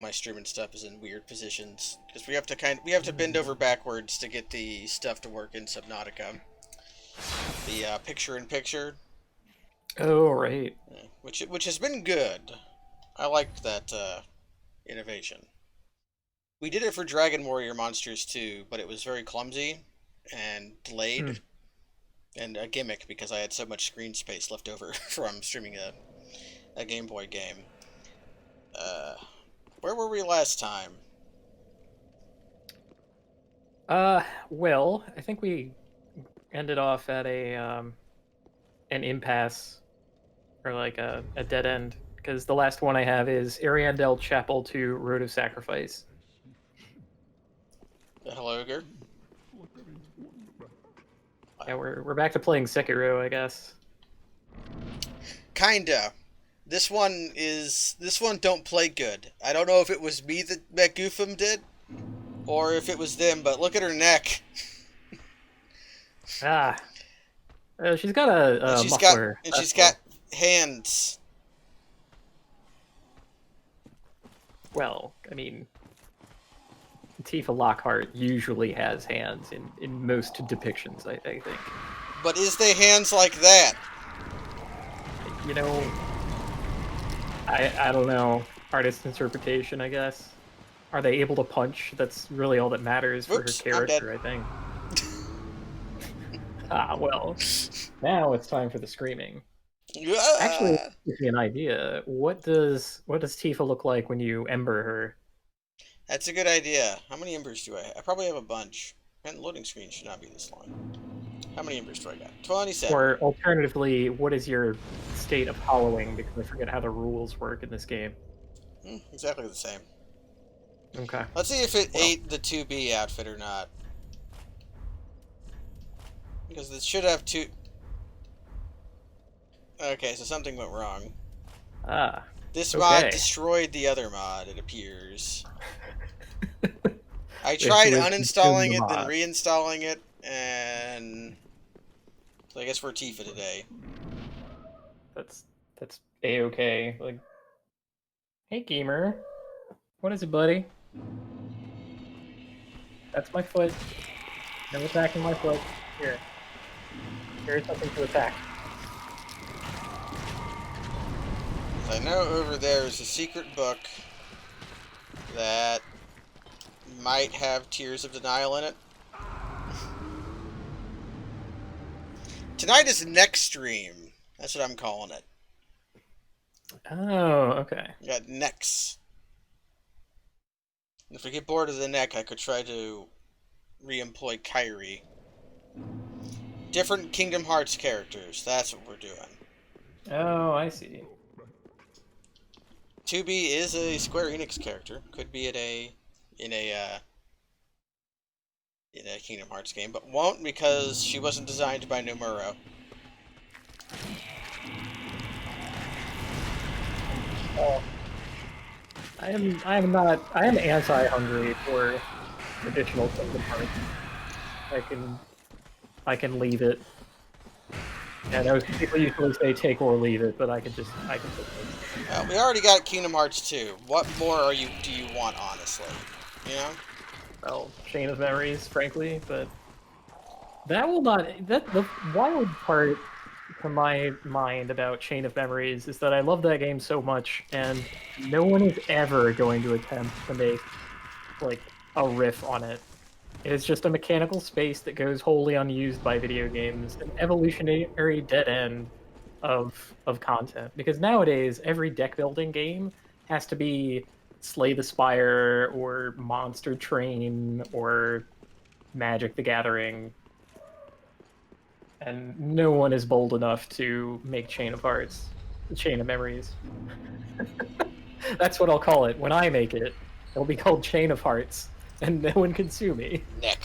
My streaming stuff is in weird positions because we have to bend over backwards to get the stuff to work in Subnautica. The picture in picture, Oh, right. which has been good. I liked that innovation. We did it for Dragon Warrior Monsters too, but it was very clumsy and Hmm. delayed and a gimmick because I had so much screen space left over from streaming a Game Boy game. Uh, where were we last time? Uh, well, I think we ended off at a an impasse or like a dead end because the last one I have is Ariandel Chapel to Road of Sacrifice. The Hello Ogre? Yeah, we're back to playing Sekiro, I guess. Kinda. This one don't play good. I don't know if it was me that Goofum did, or if it was them, but look at her neck. Ah, she's got And a she's got muffler. and That's she's got all. hands. Well, I mean, Tifa Lockhart usually has hands in most depictions. I think. But is they hands like that? You know, I don't know. Artist interpretation, I guess. Are they able to punch? That's really all that matters for her Whoops, I'm dead. character, I think. Ah, well, now it's time for the screaming. Actually, Ah! it gives me an idea. What does Tifa look like when you ember her? That's a good idea. How many embers do I have? I probably have a bunch. And the loading screen should not be this long. How many embers do I got? 27. Or alternatively, what is your state of hollowing? Because I forget how the rules work in this game. Exactly the same. Okay. Let's see if it Well, ate the 2B outfit or not. Because it should have two... Okay, so something went wrong. ah, This mod okay. destroyed the other mod, it appears. I Wish tried you would consume uninstalling the it, then mod. reinstalling it, and... So I guess we're Tifa today. That's that's a-okay. Like, hey gamer, what is it, buddy? That's my foot. No attacking my foot. Here, here's something to attack. I know over there is a secret book that might have Tears of Denial in it. Tonight is next stream. That's what I'm calling it. Oh, okay. We got necks. If I get bored of the neck, I could try to re-employ Kyrie. Different Kingdom Hearts characters. That's what we're doing. Oh, I see. 2B is a Square Enix character. Could be in a in a Kingdom Hearts game, but won't because she wasn't designed by Nomura. Oh, I am anti-hungry for additional Kingdom Hearts. I can I can leave it. Yeah, those people usually say take or leave it, but I can just leave it. We already got Kingdom Hearts 2. What more do you want, honestly? You know? Well, Chain of Memories, frankly, but that will not. That the wild part to my mind about Chain of Memories is that I love that game so much, and no one is ever going to attempt to make like a riff on it. It is just a mechanical space that goes wholly unused by video games, an evolutionary dead end of content. Because nowadays, every deck building game has to be Slay the Spire or Monster Train or Magic the Gathering, and no one is bold enough to make Chain of Hearts, Chain of Memories. That's what I'll call it when I make it. It'll be called Chain of Hearts, and no one can sue me. Neck.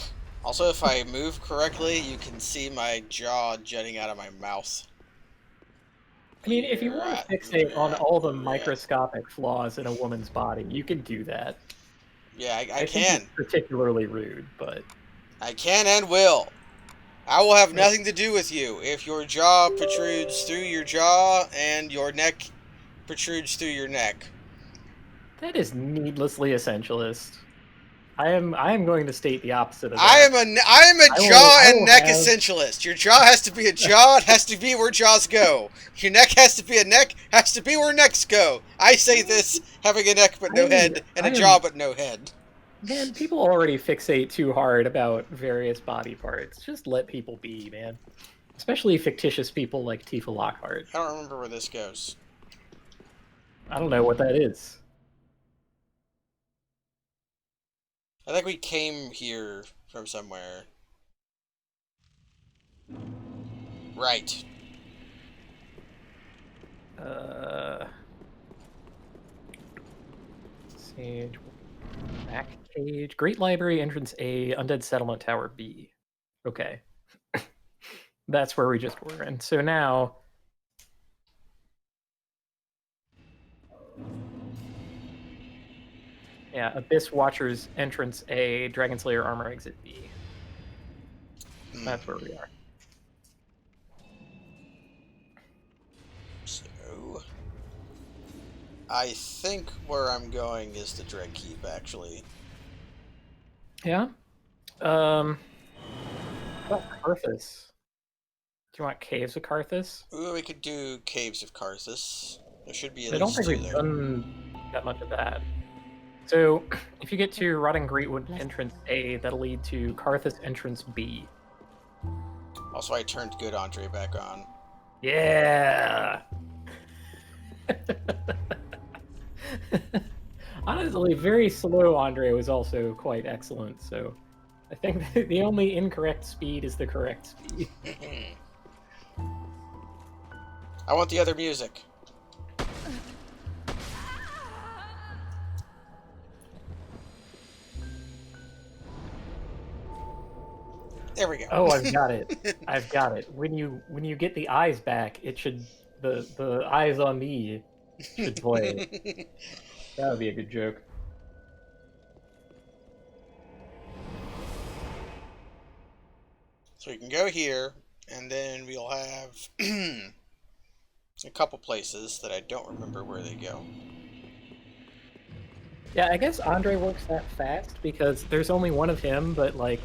Also, if I move correctly, you can see my jaw jutting out of my mouth. I mean, if you want to fixate on all the Yeah, microscopic flaws in a woman's body, you can do that. yeah, I I think it's can. particularly rude, but I can and will. I will have eh, nothing to do with you if your jaw protrudes through your jaw and your neck protrudes through your neck. That is needlessly essentialist. I am going to state the opposite of I that. am a jaw I and will neck have essentialist. Your jaw has to be a jaw. It has to be where jaws go. Your neck has to be a neck. Has to be where necks go. I say this having a neck but no head and a I jaw am but no head. man, people already fixate too hard about various body parts. Just let people be, man. Especially fictitious people like Tifa Lockhart. I don't remember where this goes. I don't know what that is. I think we came here from somewhere. Right. Sage, back page, Great Library, entrance A, Undead Settlement Tower B. Okay, that's where we just were, and so now. Yeah, Abyss Watchers entrance A, Dragon Slayer armor exit B. That's where we are. So, I think where I'm going is the Dread Keep, actually. Yeah. What about Karthus? Do you want Caves of Karthus? Ooh, we could do Caves of Karthus. There should be at I don't least think two we've there. done that much of that. So, if you get to Rotting Greatwood entrance A, that'll lead to Karthus entrance B. Also, I turned good Andre back on. Yeah! Honestly, very slow Andre was also quite excellent, so I think the only incorrect speed is the correct speed. I want the other music. There we go. Oh, I've got it. I've got it. When you get the eyes back, it should the eyes on me should play. That would be a good joke. So we can go here, and then we'll have a couple places that I don't remember where they go. Yeah, I guess Andre works that fast because there's only one of him, but like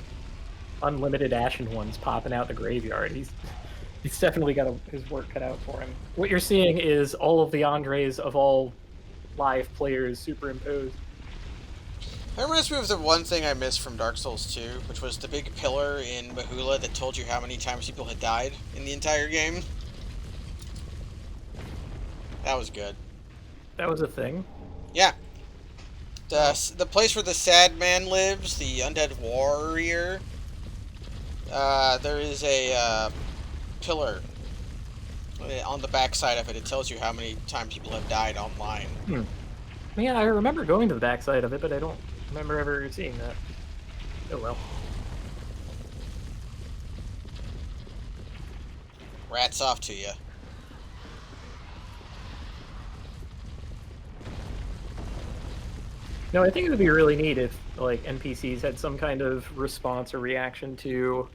unlimited Ashen ones popping out the graveyard. He's definitely got his work cut out for him. What you're seeing is all of the Andres of all live players superimposed. That reminds me of the one thing I missed from Dark Souls 2, which was the big pillar in Bahula that told you how many times people had died in the entire game. That was good. That was a thing. Yeah. The place where the sad man lives, the undead warrior, there is a pillar on the backside of it. It tells you how many times people have died online. Yeah, I remember going to the backside of it, but I don't remember ever seeing that. Oh well. Rats off to you. No, I think it would be really neat if like NPCs had some kind of response or reaction to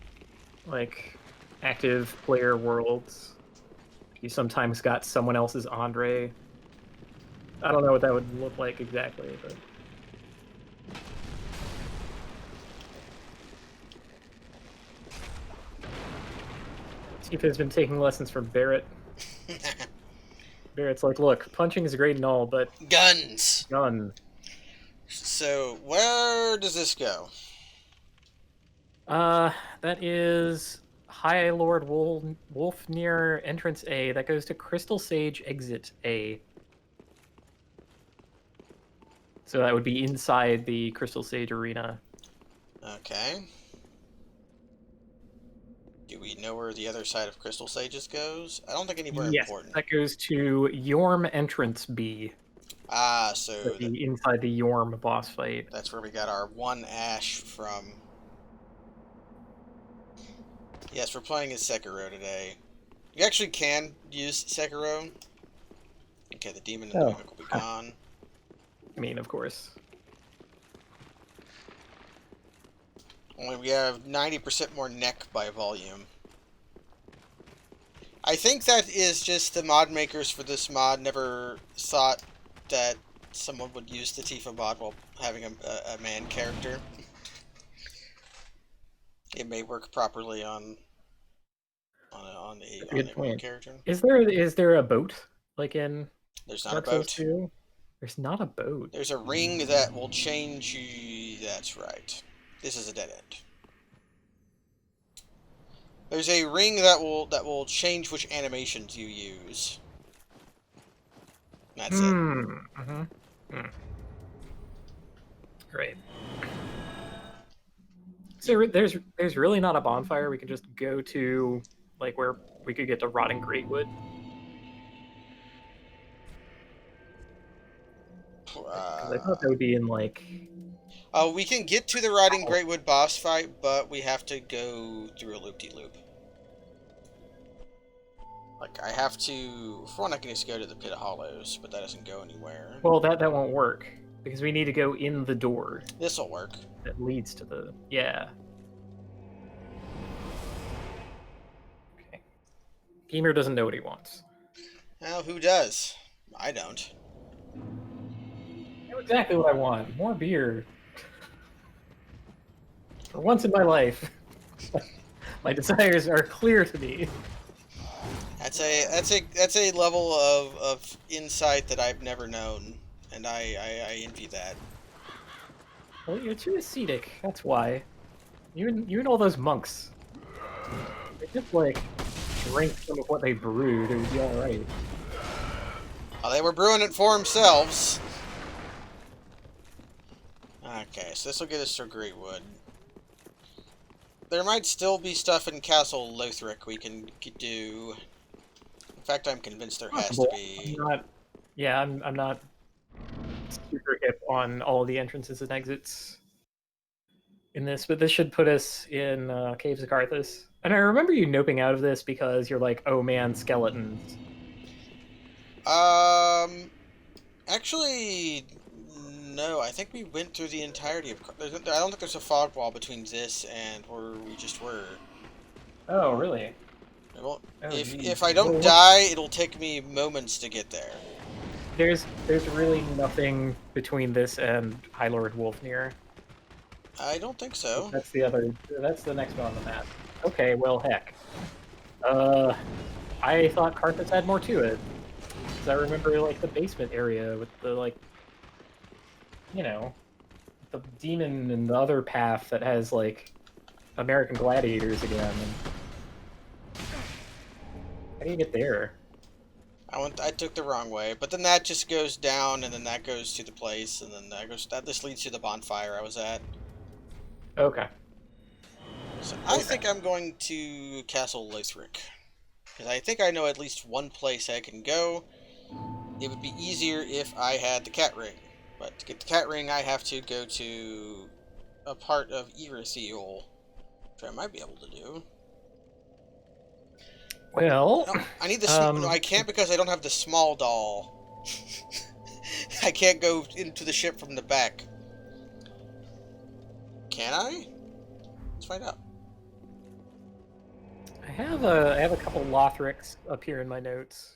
like active player worlds. You sometimes got someone else's Andre. I don't know what that would look like exactly, but Tifa's been taking lessons from Barrett. Barrett's like, look, punching is great and all, but Guns! gun. So, where does this go? That is High Lord Wolfnir entrance A. That goes to Crystal Sage exit A. So that would be inside the Crystal Sage arena. Okay. Do we know where the other side of Crystal Sages goes? I don't think anywhere Yes, important. that goes to Yorm entrance B. Ah, so Inside the Yorm boss fight. that's where we got our one ash from. Yes, we're playing as Sekiro today. You actually can use Sekiro. Okay, the demon and the mimic will be gone. I mean, of course. Only we have 90% more neck by volume. I think that is just the mod makers for this mod never thought that someone would use the Tifa mod while having a man character. It may work properly on That's a a good woman point. character. Is there a boat like in There's not a Dark Souls boat. 2? There's not a boat. There's a ring that will change you. That's right. This is a dead end. There's a ring that will change which animations you use. That's it. Mm-hmm. Hmm. Great. So there's really not a bonfire. We can just go to like where we could get to rotting greatwood. Because I thought that would be in like. We can get to the Rotting Greatwood boss fight, but we have to go through a loop-de-loop. Like, I have to... For one, I can just go to the Pit of Hollows, but that doesn't go anywhere. Well, that won't work because we need to go in the door This'll work. that leads to the Okay. Gamer doesn't know what he wants. Well, who does? I don't. I know exactly what I want. More beer. For once in my life, my desires are clear to me. That's a level of insight that I've never known, and I envy that. Well, you're too ascetic. That's why. You and all those monks. They just like drink some of what they brewed. It would be all right. Oh, they were brewing it for themselves. Okay, so this will get us to Greatwood. There might still be stuff in Castle Lothric we can do. In fact, I'm convinced there has to be. I'm not super hip on all the entrances and exits in this, but this should put us in Caves of Karthus. And I remember you noping out of this because you're like, oh man, skeletons. Actually, no. I think we went through the entirety of. I don't think there's a fog wall between this and where we just were. Oh, really? Well, Oh, if I don't die, it'll take me moments to get there. There's really nothing between this and High Lord Wolfnir. I don't think so. That's the next one on the map. Okay, well, heck. I thought Karthus had more to it. Because I remember, like, the basement area with the, like, you know, the demon and the other path that has, like, American Gladiators again. How do you get there? I took the wrong way, but then that just goes down, and then that goes to the place, and then this leads to the bonfire I was at. Okay. So I think I'm going to Castle Lothric. Because I think I know at least one place I can go. It would be easier if I had the cat ring. But to get the cat ring, I have to go to a part of Irithyll, which I might be able to do. Well, No, I need the. No, I can't because I don't have the small doll. I can't go into the ship from the back. Can I? Let's find out. I have a couple Lothrics up here in my notes.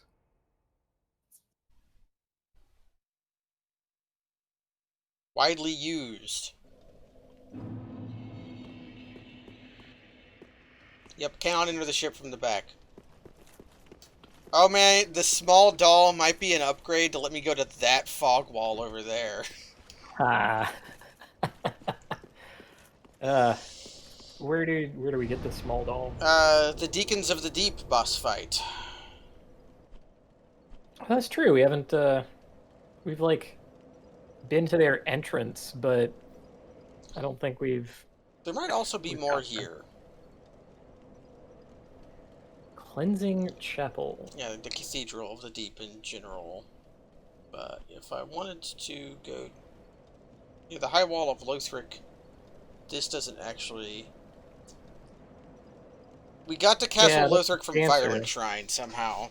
Widely used. Yep, cannot enter the ship from the back. Oh man, the small doll might be an upgrade to let me go to that fog wall over there. Ah. Where do we get the small doll? The Deacons of the Deep boss fight. That's true. We haven't we've like been to their entrance, but I don't think we've. There might also be more here. Cleansing Chapel. Yeah, the Cathedral of the Deep in general. But if I wanted to go... Yeah, the High Wall of Lothric, this doesn't actually... We got to Castle Lothric from Firelink Shrine, somehow.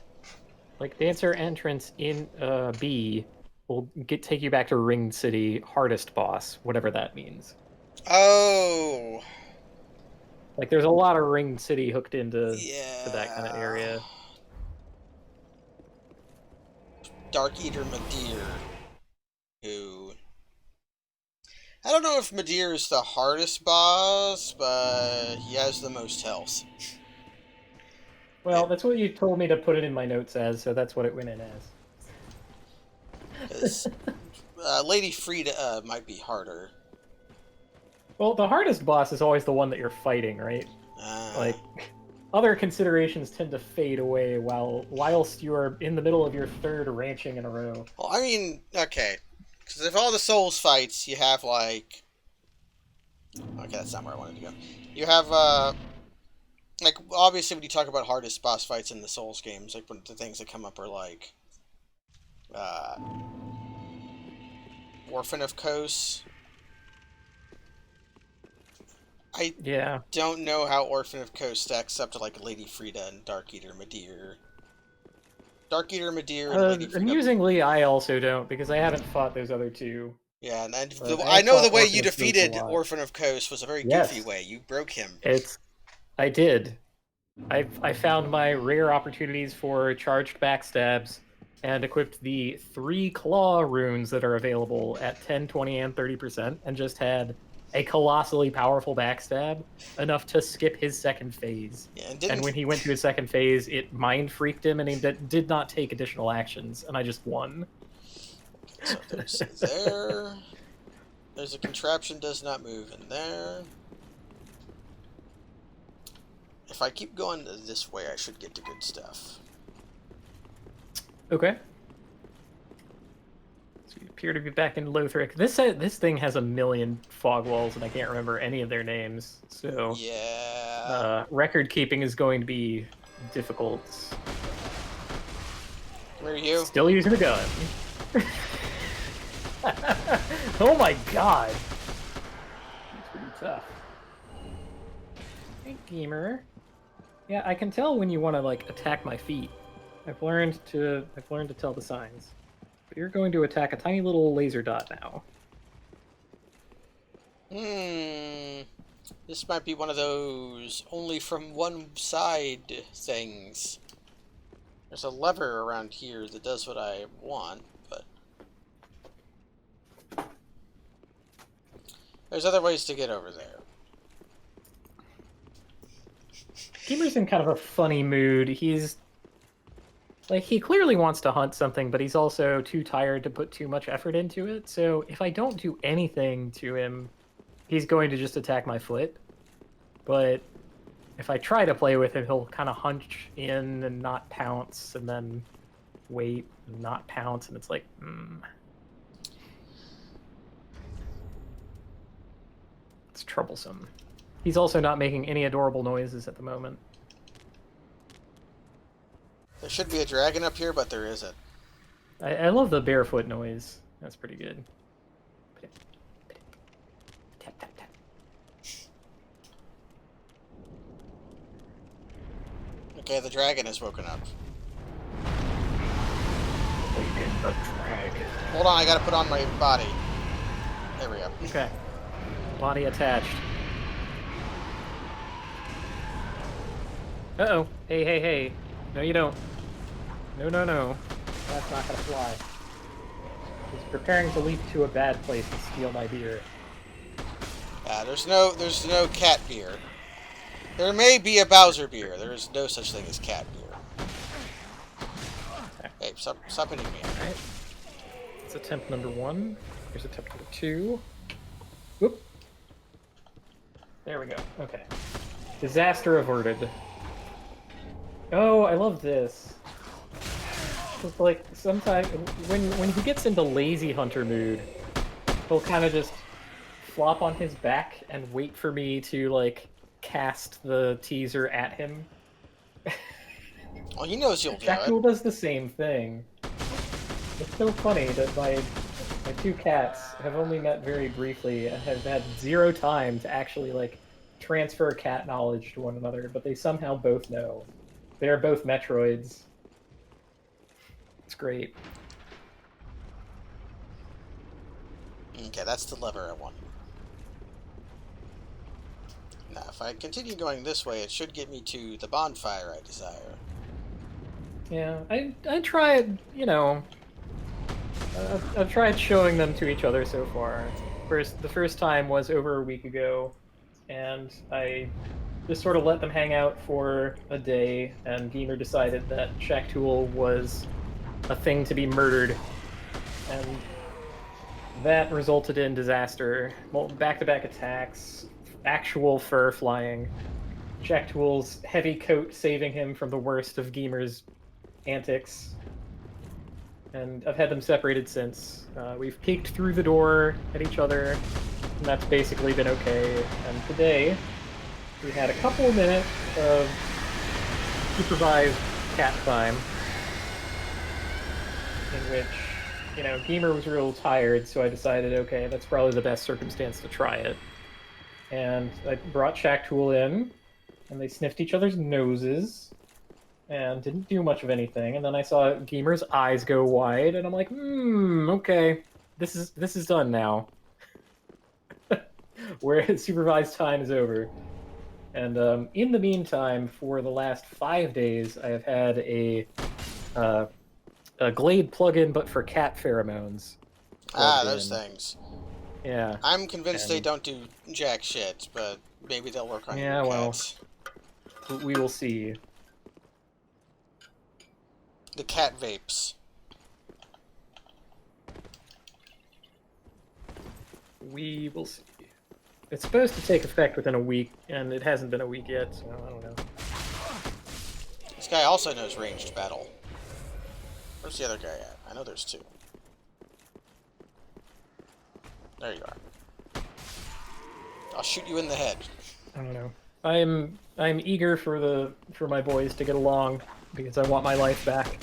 Like, Dancer entrance in B will take you back to Ringed City, hardest boss, whatever that means. Oh! Like, there's a lot of Ringed City hooked into to that kind of area. Dark Eater Madir. who... I don't know if Midir is the hardest boss, but he has the most health. Well, that's what you told me to put it in my notes as, so that's what it went in as. Lady Frida might be harder. Well, the hardest boss is always the one that you're fighting, right? Like, other considerations tend to fade away whilst you are in the middle of your third ranching in a row. Well, I mean, okay. Because if all the Souls fights, you have, like... Okay, that's not where I wanted to go. You have, like, obviously when you talk about hardest boss fights in the Souls games, like, one of the things that come up are, like... Orphan of Kos. I don't know how Orphan of Kos stacks up to, like, Lady Frida and Dark Eater Midir. Dark Eater Midir and Lady Frida. Amusingly, I also don't, because I haven't fought those other two. Yeah, and I know the way you defeated Orphan of Kos was a very goofy way. You broke him. I did. I found my rare opportunities for charged backstabs and equipped the 3 claw runes that are available at 10, 20, and 30%, and just had a colossally powerful backstab, enough to skip his second phase. Yeah, and when he went to his second phase, it mind freaked him, and he did not take additional actions, and I just won. Okay, so there's a contraption does not move in there. If I keep going this way, I should get to good stuff. Okay. So we appear to be back in Lothric. This thing has a million fog walls, and I can't remember any of their names. So yeah, record keeping is going to be difficult. Where are you? Still using the gun. Oh my god. That's pretty tough. Hey, gamer. Yeah, I can tell when you want to like attack my feet. I've learned to tell the signs. But you're going to attack a tiny little laser dot now. This might be one of those only from one side things. There's a lever around here that does what I want, but there's other ways to get over there. Gamer's in kind of a funny mood. He's like, he clearly wants to hunt something, but he's also too tired to put too much effort into it. So if I don't do anything to him, he's going to just attack my foot. But if I try to play with him, he'll kind of hunch in and not pounce, and then wait and not pounce, and it's like, It's troublesome. He's also not making any adorable noises at the moment. There should be a dragon up here, but there isn't. I love the barefoot noise. That's pretty good. Tap, tap, tap. Okay, the dragon has woken up. Hold on, I gotta put on my body. There we go. Okay. Body attached. Uh-oh. Hey, hey, hey. No, you don't. No, no, no. That's not gonna fly. He's preparing to leap to a bad place and steal my beer. There's no cat beer. There may be a Bowser beer. There is no such thing as cat beer. Okay. Hey, stop hitting me. Alright. That's attempt number 1. Here's attempt number 2. Whoop. There we go. Okay. Disaster averted. Oh, I love this. It's like, sometimes, when he gets into lazy hunter mood, he'll kind of just flop on his back and wait for me to, like, cast the teaser at him. Well, he knows you'll do it. Jakul does the same thing. It's so funny that my 2 cats have only met very briefly and have had 0 time to actually, like, transfer cat knowledge to one another, but they somehow both know. They are both Metroids. It's great. Okay, that's the lever I want. Now, if I continue going this way, it should get me to the bonfire I desire. Yeah, I tried, you know, I've tried showing them to each other so far. The first time was over a week ago, and I just sort of let them hang out for a day, and Gamer decided that Shacktool was a thing to be murdered, and that resulted in disaster. Back-to-back attacks, actual fur flying, Shacktool's heavy coat saving him from the worst of Gamer's antics, and I've had them separated since. We've peeked through the door at each other, and that's basically been okay. And today, we had a couple of minutes of supervised cat time, in which, you know, Gamer was real tired, so I decided, okay, that's probably the best circumstance to try it. And I brought Shacktool in, and they sniffed each other's noses, and didn't do much of anything. And then I saw Gamer's eyes go wide, and I'm like, okay, this is done now. Where supervised time is over. And in the meantime, for the last 5 days, I have had a Glade plugin, but for cat pheromones. Those things. Yeah. I'm convinced they don't do jack shit, but maybe they'll work on your cats. Well, we will see. The cat vapes. We will see. It's supposed to take effect within a week, and it hasn't been a week yet, so I don't know. This guy also knows ranged battle. Where's the other guy at? I know there's two. There you are. I'll shoot you in the head. I don't know. I'm eager for my boys to get along because I want my life back.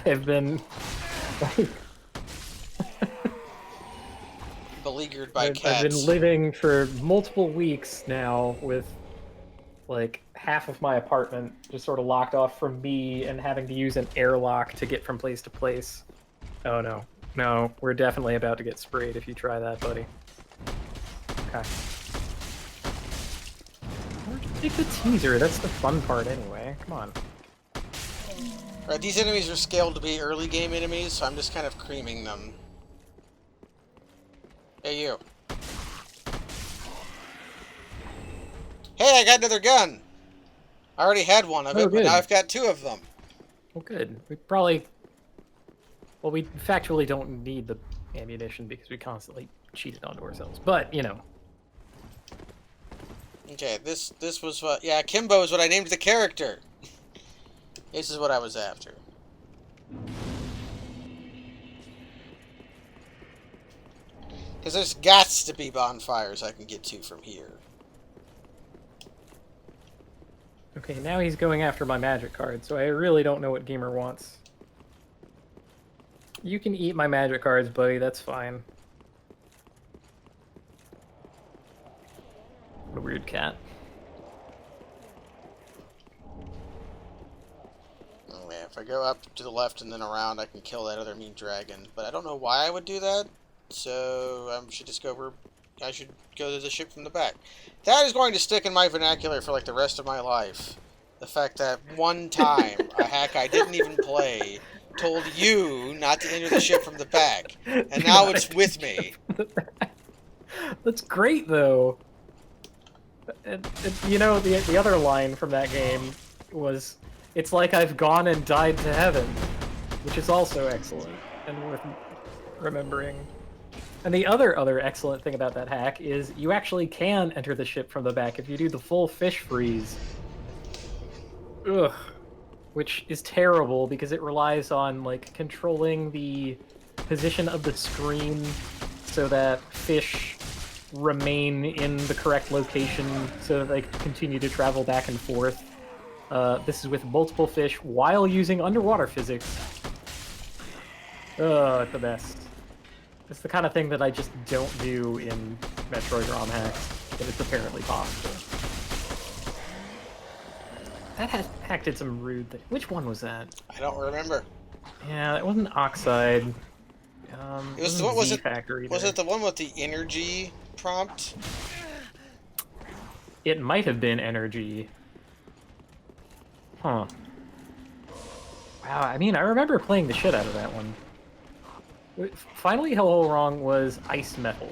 I've been beleaguered by cats. I've been living for multiple weeks now with like half of my apartment just sort of locked off from me and having to use an airlock to get from place to place. Oh no. No, we're definitely about to get sprayed if you try that, buddy. Okay. Take the teaser, that's the fun part anyway. Come on. Right, these enemies are scaled to be early game enemies, so I'm just kind of creaming them. Hey, you. Hey, I got another gun! I already had one of it, but now I've got two of them. Well, good. We probably... Well, we factually don't need the ammunition because we constantly cheat it onto ourselves. But, you know. Okay, this was what... Yeah, Kimbo is what I named the character. This is what I was after. Because there's gots to be bonfires I can get to from here. Okay, now he's going after my magic card, so I really don't know what Gamer wants. You can eat my magic cards, buddy, that's fine. What a weird cat. Oh man, if I go up to the left and then around, I can kill that other mean dragon. But I don't know why I would do that, so I should just go over... I should go to the ship from the back. That is going to stick in my vernacular for like the rest of my life. The fact that one time, a hack I didn't even play told you not to enter the ship from the back. And now it's with me. That's great, though. You know, the other line from that game was, "It's like I've gone and died to heaven," which is also excellent and worth remembering. And the other excellent thing about that hack is you actually can enter the ship from the back if you do the full fish freeze. Ugh. Which is terrible because it relies on, like, controlling the position of the screen so that fish remain in the correct location so that they continue to travel back and forth. This is with multiple fish while using underwater physics. It's the best. It's the kind of thing that I just don't do in Metroid ROM hacks, but it's apparently possible. That hack did some rude thing. Which one was that? I don't remember. Yeah, it wasn't Oxide. It was what was it? Factor Was it the one with the energy prompt? It might have been Energy. Huh. Wow, I mean, I remember playing the shit out of that one. Finally, Hello Wrong was Ice Metal.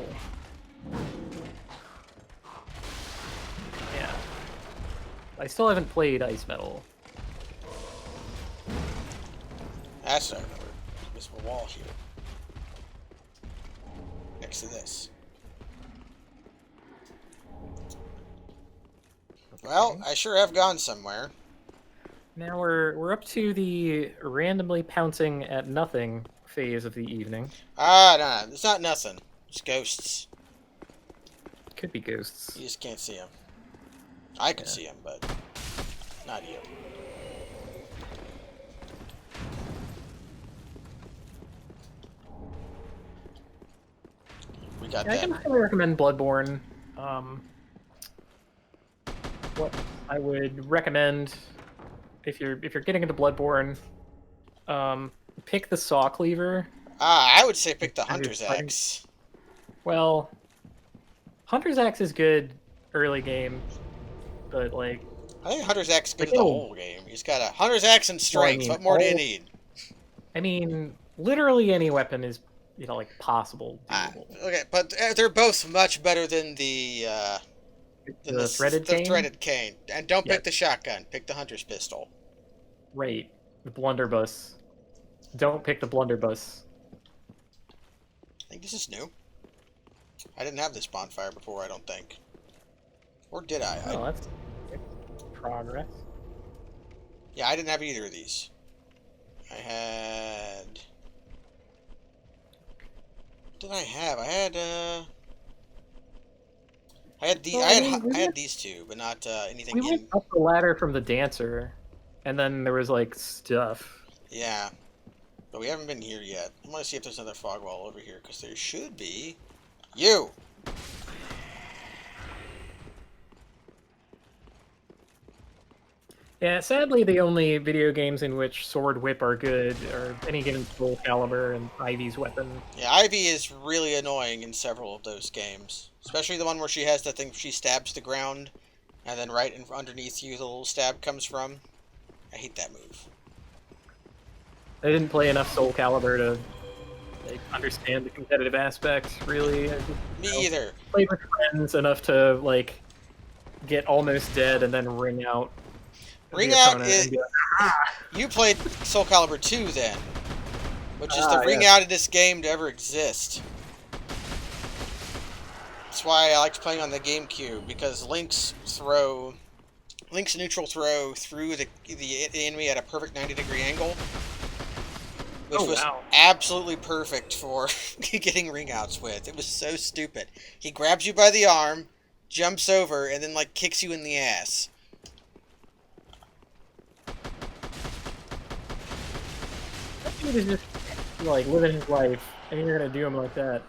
Yeah. I still haven't played Ice Metal. That's what I remember. There's a wall here. Next to this. Well, I sure have gone somewhere. Now we're up to the randomly pouncing at nothing phase of the evening. Ah, no, it's not nothing. It's ghosts. Could be ghosts. You just can't see them. I can see them, but not you. We got Yeah, I that. can highly recommend Bloodborne. What I would recommend if you're getting into Bloodborne, pick the Saw Cleaver. Ah, I would say pick the And you're Hunter's fighting- Axe. Well, Hunter's Axe is good early game, but like I think Hunter's Axe is good Like, in the oh. whole game. He's got a Hunter's Axe and Well, I strength. mean, What more do you all- need? I mean, literally any weapon is like possible. Doable. Okay, but they're both much better than the The threaded cane? threaded cane. And don't Yeah. pick the shotgun. Pick the Hunter's pistol. Right, the blunderbuss. Don't pick the blunderbuss. I think this is new. I didn't have this bonfire before, I don't think. Or did I? Oh, that's progress. Yeah, I didn't have either of these. I had... What did I have? I had I had these two, but not anything We in... went up the ladder from the dancer, and then there was like stuff. Yeah. But we haven't been here yet. I'm gonna see if there's another fog wall over here, because there should be. You! Yeah, sadly, the only video games in which Sword Whip are good are any given Soul Calibur and Ivy's weapon. Yeah, Ivy is really annoying in several of those games. Especially the one where she has the thing she stabs the ground, and then right underneath you the little stab comes from. I hate that move. I didn't play enough Soul Calibur to like understand the competitive aspect, really. I just, Me either. played with friends enough to like get almost dead and then ring out. Ring the out opponent is... and be like, You played Soul Calibur 2 then, which is Ah, the ring yes. outedest game to ever exist. That's why I liked playing on the GameCube, because Link's neutral throw through the enemy at a perfect 90-degree angle, which Oh, was wow. absolutely perfect for getting ring outs with. It was so stupid. He grabs you by the arm, jumps over, and then like kicks you in the ass. That dude is just like living his life, and you're gonna do him like that.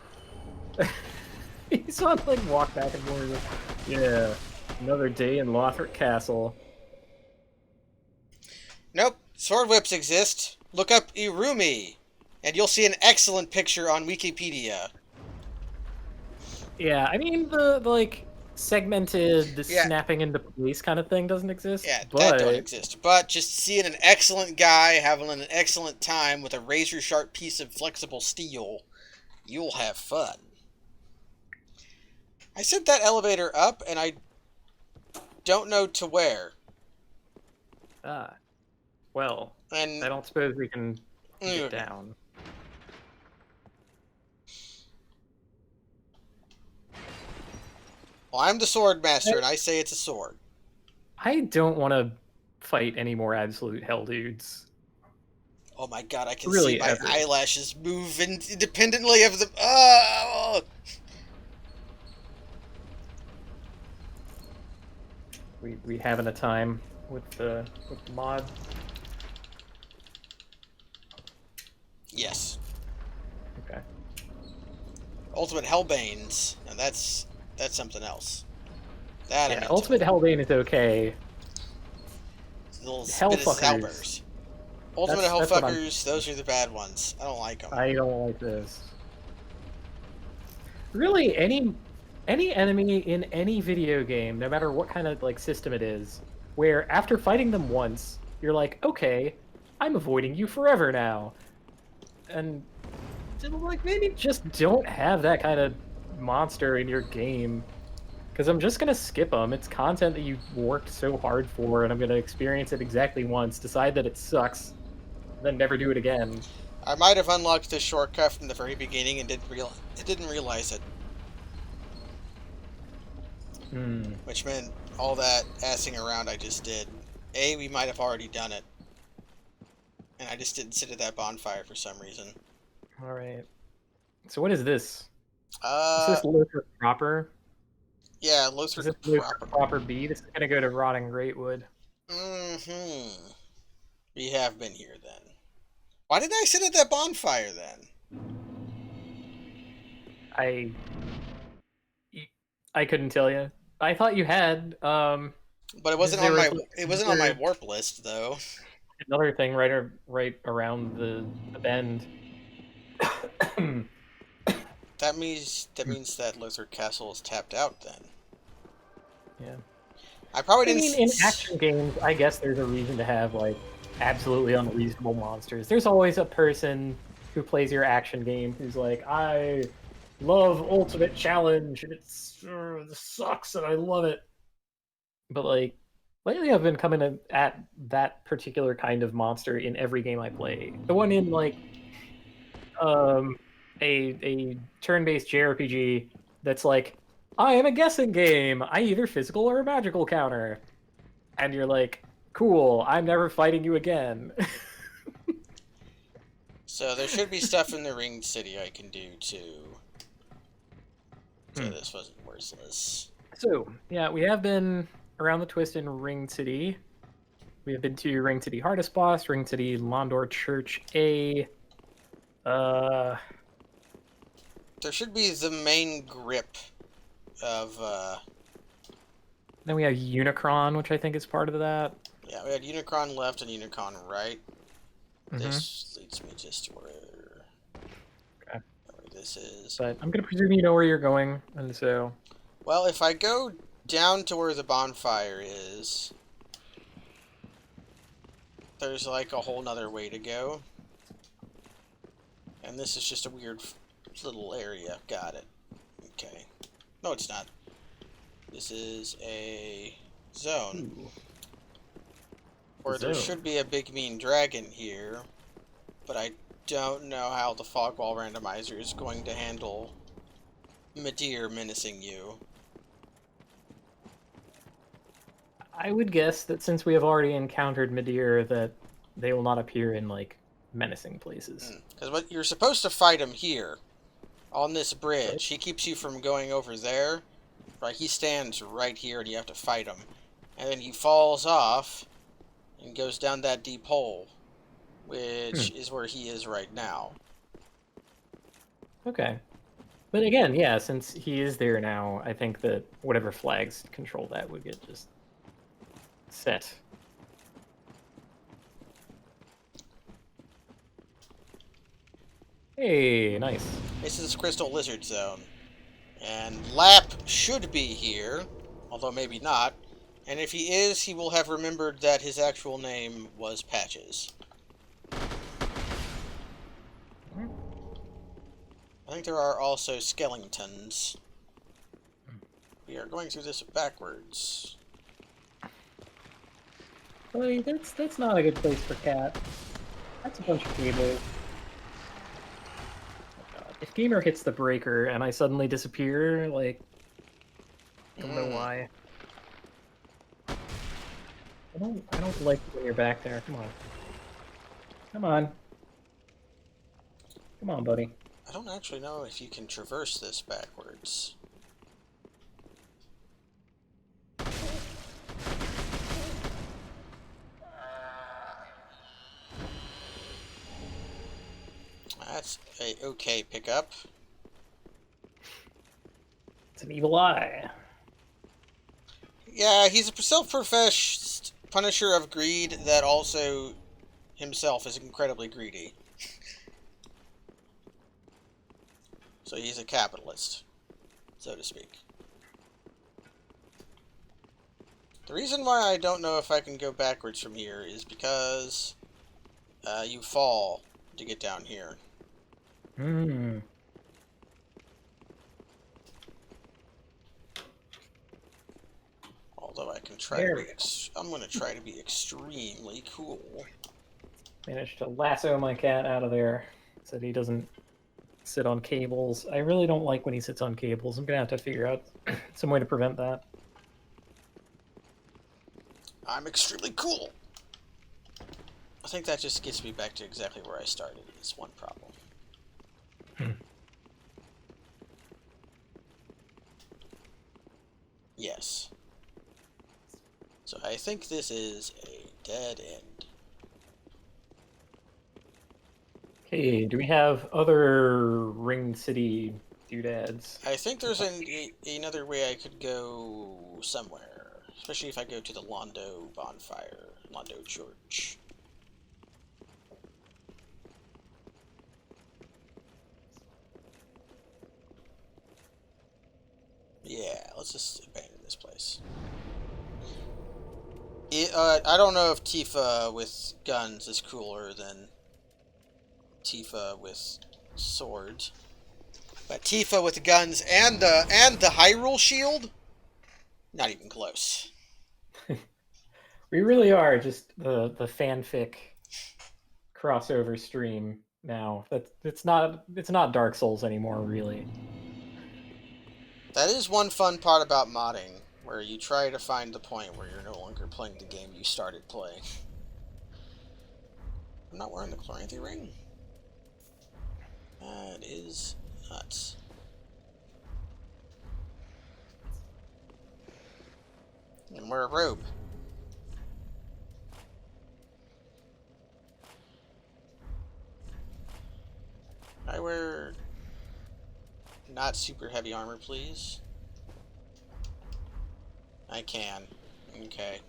He's on like walk back and forth. Like, yeah, another day in Lothric Castle. Nope, sword whips exist. Look up Irumi, and you'll see an excellent picture on Wikipedia. Yeah, I mean the like segmented Yeah. snapping into place kind of thing doesn't exist. Yeah, but that don't exist. But just seeing an excellent guy having an excellent time with a razor-sharp piece of flexible steel, you'll have fun. I sent that elevator up, and I don't know to where. well, And I don't suppose we can Mm. get down. well, I'm the sword master, and I say it's a sword. I don't want to fight any more absolute hell dudes. Oh my god, I can Really see my ever. eyelashes move independently of the. Oh! We having a time with the mod. Yes. Okay. Ultimate Hellbanes, and that's something else. That I'm Yeah, into. Ultimate Hellbane is okay. Little Hellfuckers. Salbers. Ultimate That's what Hellfuckers, those are the bad ones. I don't like them. I don't like this. Really, any enemy in any video game, no matter what kind of like system it is, where after fighting them once, you're like, okay, I'm avoiding you forever now. And like, maybe just don't have that kind of monster in your game. Because I'm just gonna skip them. It's content that you worked so hard for, and I'm gonna experience it exactly once, decide that it sucks, then never do it again. I might have unlocked this shortcut from the very beginning and didn't realize it, Hmm. which meant all that assing around I just did. A, we might have already done it, and I just didn't sit at that bonfire for some reason. All right. So what is this? Is Uh, this Lothar proper? yeah, Is Lothar this Lothar proper. proper B? This is gonna go to Rotting Greatwood. Mm-hmm. We have been here then. Why didn't I sit at that bonfire then? I I couldn't tell you. I thought you had. But Because there was like it wasn't on my warp list though. another thing right around the bend. That means that Lothar Castle is tapped out then. Yeah. I probably I didn't. mean, in action games, I guess there's a reason to have like absolutely unreasonable monsters. There's always a person who plays your action game who's like, I love Ultimate Challenge and this sucks and I love it. But like lately, I've been coming at that particular kind of monster in every game I play. The one in like um a turn-based JRPG that's like, I am a guessing game. I either physical or a magical counter. And you're like, cool, I'm never fighting you again. So there should be stuff in the Ringed City I can do too. So Hmm. this wasn't worthless. So, yeah, we have been around the twist in Ring City. We have been to Ring City Hardest Boss, Ring City Londor Church A. There should be the main grip of Then we have Unicron, which I think is part of that. yeah, we had Unicron left and Unicron right. Mm-hmm. This leads me just to where this is. But I'm gonna presume you know where you're going, and so Well, if I go down to where the bonfire is, there's like a whole nother way to go. And this is just a weird little area. Got it. Okay. No, it's not. This is a zone. ooh, Or there zone. should be a big mean dragon here, but I don't know how the Fogwall randomizer is going to handle Midir menacing you. I would guess that since we have already encountered Midir, that they will not appear in like menacing places. Because what you're supposed to fight him here, on this bridge. He keeps you from going over there. Right, he stands right here and you have to fight him. And then he falls off and goes down that deep hole, which is where he is right now. Okay. But again, yeah, since he is there now, I think that whatever flags control that would get just set. Hey, nice. This is Crystal Lizard Zone. And Lap should be here, although maybe not. And if he is, he will have remembered that his actual name was Patches. I think there are also skeletons. We are going through this backwards. Like, that's not a good place for Cat. That's a bunch of cable. Oh God. If Gamer hits the breaker and I suddenly disappear, like, I don't know why. I don't like when you're back there. Come on. Come on. Come on, buddy. I don't actually know if you can traverse this backwards. That's a okay pickup. It's an evil eye. Yeah, he's a self-professed punisher of greed that also himself is incredibly greedy. So he's a capitalist, so to speak. The reason why I don't know if I can go backwards from here is because you fall to get down here. Hmm. Although I can try to There be, we go. I'm gonna try to be extremely cool. Managed to lasso my cat out of there so that he doesn't sit on cables. I really don't like when he sits on cables. I'm gonna have to figure out some way to prevent that. I'm extremely cool. I think that just gets me back to exactly where I started. Is one problem. Yes. So I think this is a dead end. Okay, do we have other Ring City doodads? I think there's another way I could go somewhere. Especially if I go to the Londo bonfire, Londo Church. Yeah, let's just abandon this place. I don't know if Tifa with guns is cooler than Tifa with swords. But Tifa with the guns and the Hyrule shield? Not even close. We really are just the fanfic crossover stream now. It's not Dark Souls anymore, really. That is one fun part about modding, where you try to find the point where you're no longer playing the game you started playing. I'm not wearing the Chloranthy ring. That is nuts. And wear a robe. I wear not super heavy armor, please. I can. Okay.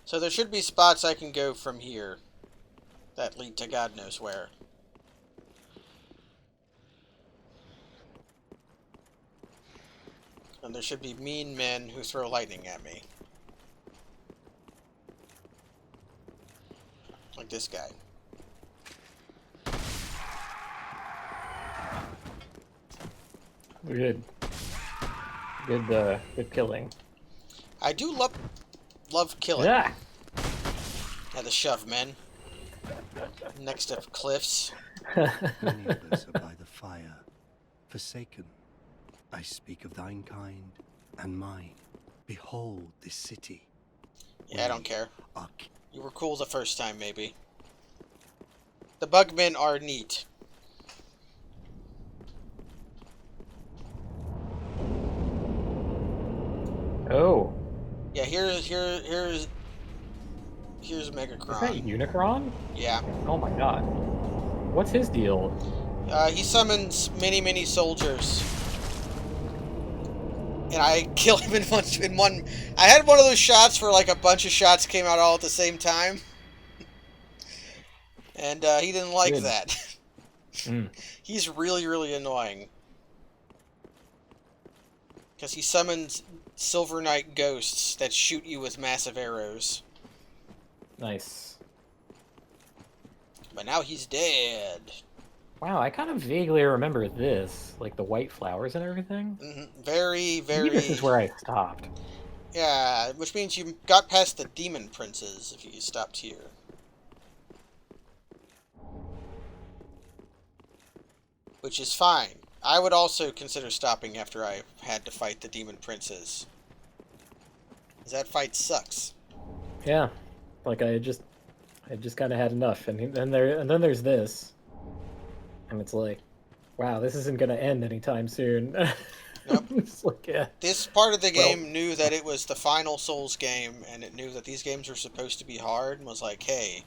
So there should be spots I can go from here that lead to God knows where. And there should be mean men who throw lightning at me. Like this guy. Good. Good killing. I do love killing. Yeah. Yeah, the shove men. Next to cliffs. Many of us are by the fire, forsaken. I speak of thine kind and mine. Behold this city. Yeah, I don't care. Are You were cool the first time, maybe. The bugmen are neat. Oh. Yeah, here's Is that Megacron. Unicron? Yeah. Oh my god. What's his deal? He summons many soldiers. And I kill him in one. I had one of those shots where like a bunch of shots came out all at the same time. And he didn't like Good. that. Mm. He's really annoying. Because he summons Silver Knight ghosts that shoot you with massive arrows. Nice. But now he's dead. Wow, I kind of vaguely remember this, like the white flowers and everything. Very Maybe this is where I stopped. Yeah, which means you got past the demon princes if you stopped here. Which is fine. I would also consider stopping after I had to fight the demon princes. 'Cause that fight sucks. Yeah, like I just kind of had enough, and then there's this, and it's like, wow, this isn't gonna end anytime soon. Nope. It's like, yeah. This part of the game knew that it was the final Souls game, and it knew that these games were supposed to be hard, and was like, hey,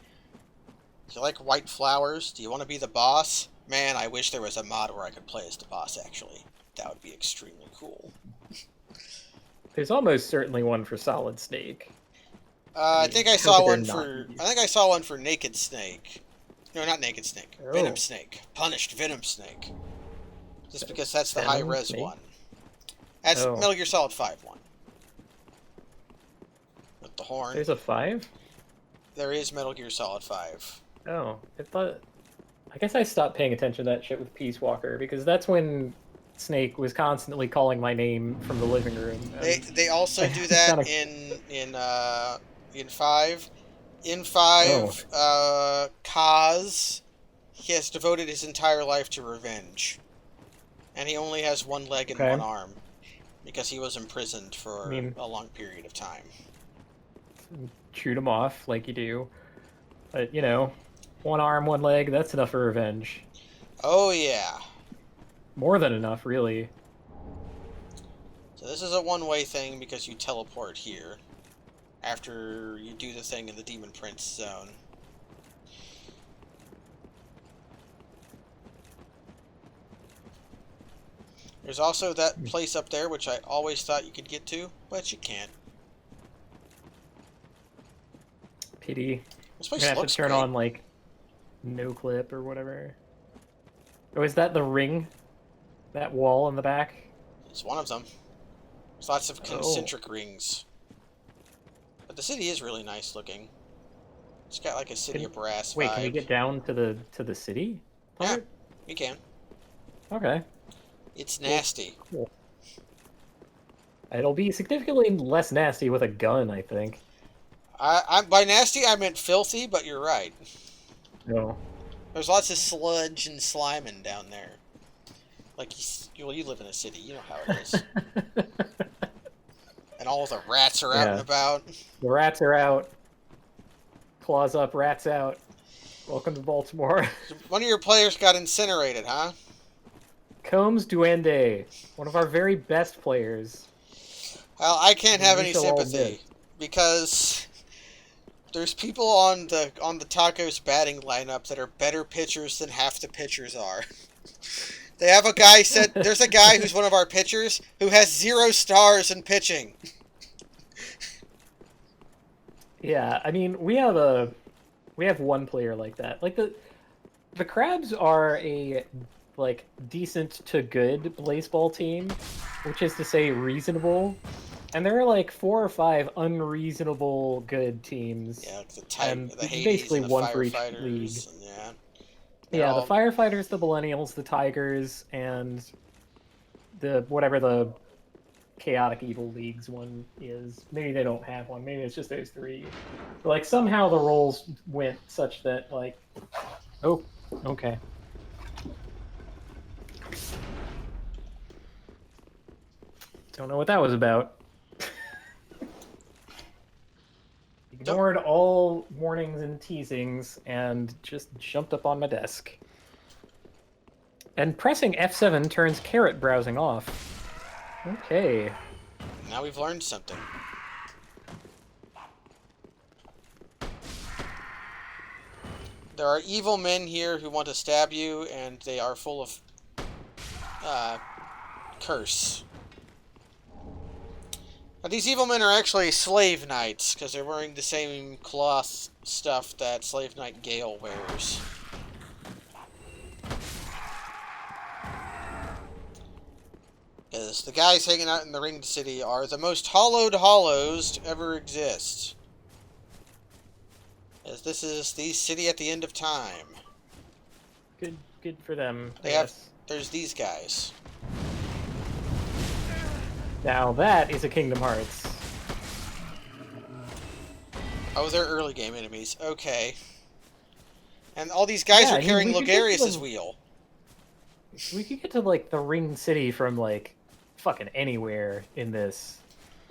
do you like white flowers? Do you want to be the boss? Man, I wish there was a mod where I could play as the boss, actually. That would be extremely cool. There's almost certainly one for Solid Snake. I think I how saw could there one not for... be? I think I saw one for Naked Snake. No, not Naked Snake. Oh. Venom Snake. Punished Venom Snake. Just because that's the Venom high-res Snake? one. That's Oh. Metal Gear Solid 5 one. With the horn. There's a 5? There is Metal Gear Solid 5. Oh, I thought I guess I stopped paying attention to that shit with Peace Walker because that's when Snake was constantly calling my name from the living room. They also do that Kinda- in 5. In Oh. 5, Kaz, he has devoted his entire life to revenge. And he only has one leg and Okay. one arm. Because he was imprisoned for I mean- a long period of time. Shoot him off like you do. But, you know, one arm, one leg, that's enough for revenge. Oh yeah. More than enough, really. So this is a one-way thing because you teleport here. After you do the thing in the Demon Prince zone. There's also that place up there, which I always thought you could get to, but you can't. Pity. This I'm place gonna have to looks turn great. on, like, no clip or whatever. Oh, is that the ring? That wall in the back? It's one of them. There's lots of concentric rings. But the city is really nice looking. It's got like a City of Brass Wait, vibe. can we get down to the city part? You can. Okay. It's nasty. Cool. It'll be significantly less nasty with a gun, I think. By nasty, I meant filthy, but you're right. No. There's lots of sludge and sliming down there. Like, you live in a city, you know how it is. And all the rats are out and about. The rats are out. Claws up, rats out. Welcome to Baltimore. One of your players got incinerated, huh? Combs Duende, one of our very best players. Well, I can't have We any shall all sympathy admit. because there's people on the Tacos batting lineup that are better pitchers than half the pitchers are. They have a guy there's a guy who's one of our pitchers who has 0 stars in pitching. Yeah, I mean, we have one player like that. Like the Crabs are a like decent to good baseball team, which is to say reasonable. And there are like 4 or 5 unreasonable good teams. Yeah, like And the Hades basically and the one for each Firefighters. league. And, yeah. Yeah, all- the Firefighters, the Millennials, the Tigers, and the whatever the Chaotic Evil Leagues one is. Maybe they don't have one. Maybe it's just those 3. But, like, somehow the roles went such that, like... Oh, okay. Don't know what that was about. Ignored all warnings and teasings and just jumped up on my desk. And pressing F7 turns carrot browsing off. Okay. Now we've learned something. There are evil men here who want to stab you, and they are full of curse. Now, these evil men are actually slave knights, because they're wearing the same cloth stuff that Slave Knight Gale wears. Because the guys hanging out in the Ringed City are the most hollowed hollows to ever exist. As this is the city at the end of time. Good for them. They have. There's these guys. Now that is a Kingdom Hearts. Oh, they're early game enemies. Okay. And all these guys Yeah, are I mean, carrying we could get Logarius's them- wheel. We could get to like the Ringed City from like fucking anywhere in this.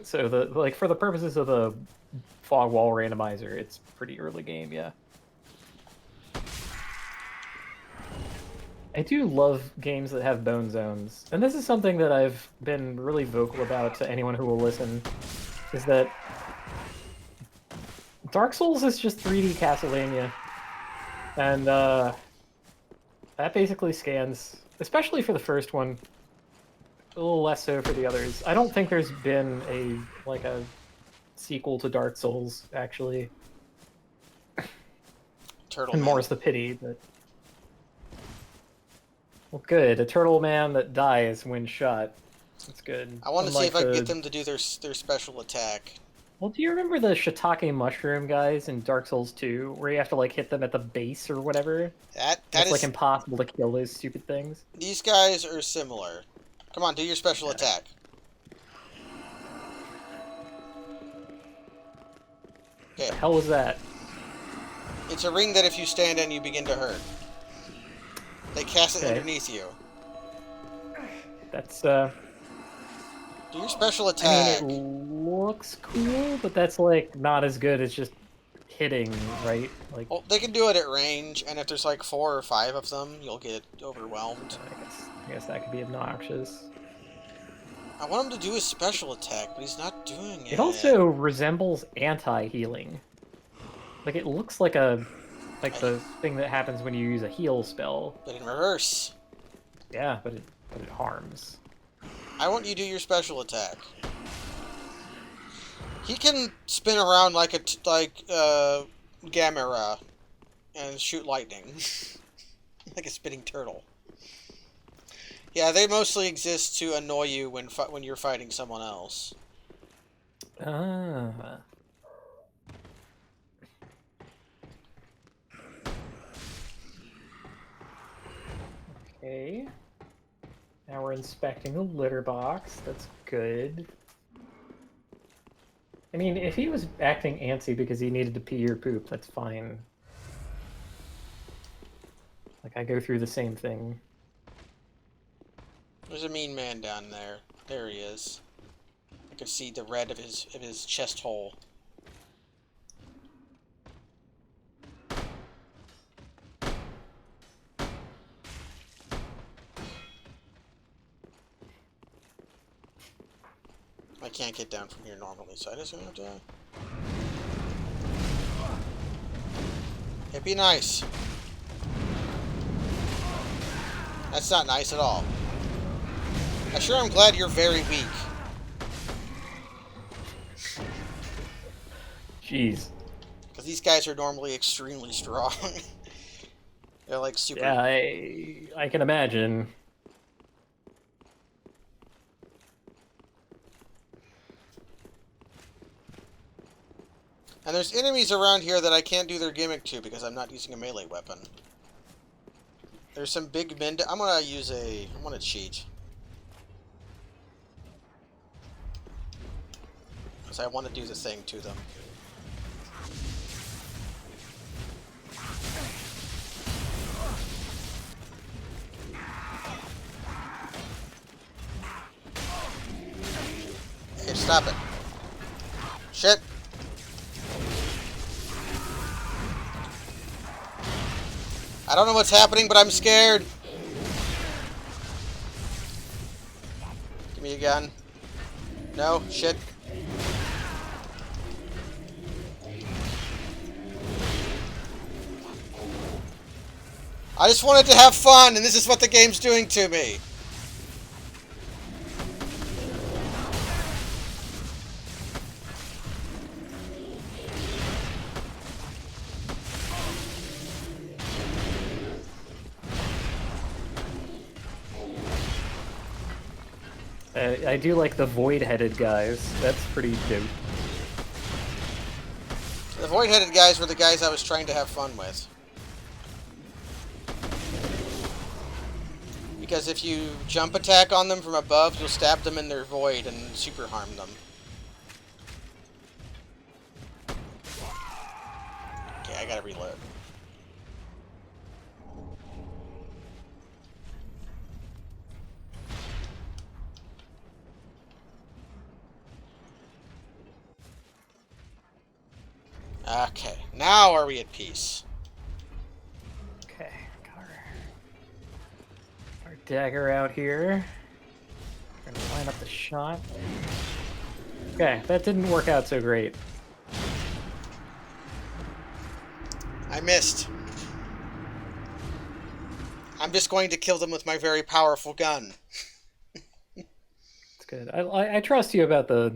So for the purposes of the fog wall randomizer, it's pretty early game, yeah. I do love games that have bone zones, and this is something that I've been really vocal about to anyone who will listen, is that Dark Souls is just 3D Castlevania, and that basically scans, especially for the first one, a little less so for the others. I don't think there's been a sequel to Dark Souls, actually. Turtle And Man. more's the pity, but... Well, good. A turtle man that dies when shot. That's good. I want to see Unlike if I can the- get them to do their special attack. Well, do you remember the shiitake mushroom guys in Dark Souls 2, where you have to like hit them at the base or whatever? That It's like is. impossible to kill those stupid things. These guys are similar. Come on, do your special Yeah. attack. Okay. The hell was that? It's a ring that if you stand in, you begin to hurt. They cast it Okay. underneath you. That's Do your special I attack. mean, it looks cool, but that's like not as good as just hitting, right? Like, Well, they can do it at range, and if there's like 4 or 5 of them, you'll get overwhelmed. I guess that could be obnoxious. I want him to do his special attack, but he's not doing it. It also resembles anti-healing. Like it looks like the thing that happens when you use a heal spell. But in reverse. Yeah, but it harms. I want you to do your special attack. He can spin around like Gamera and shoot lightning. Like a spinning turtle. Yeah, they mostly exist to annoy you when you're fighting someone else. Ah. Okay. Now we're inspecting the litter box. That's good. I mean, if he was acting antsy because he needed to pee or poop, that's fine. Like, I go through the same thing. There's a mean man down there. There he is. I can see the red of his chest hole. I can't get down from here normally, so I just gonna have to. It'd be nice. That's not nice at all. I sure am glad you're very weak. Jeez. Because these guys are normally extremely strong. They're like super. Yeah, I can imagine. And there's enemies around here that I can't do their gimmick to because I'm not using a melee weapon. There's some big men. I'm gonna cheat. Because I want to do the thing to them. Okay, stop it. Shit. I don't know what's happening, but I'm scared. Give me a gun. No, shit. I just wanted to have fun, and this is what the game's doing to me. I do like the void-headed guys. That's pretty dope. The void-headed guys were the guys I was trying to have fun with. Because if you jump attack on them from above, you'll stab them in their void and super harm them. Okay, I gotta reload. Okay, now are we at peace? Okay, got our dagger out here. We're gonna line up the shot. Okay, that didn't work out so great. I missed. I'm just going to kill them with my very powerful gun. It's good. I trust you about the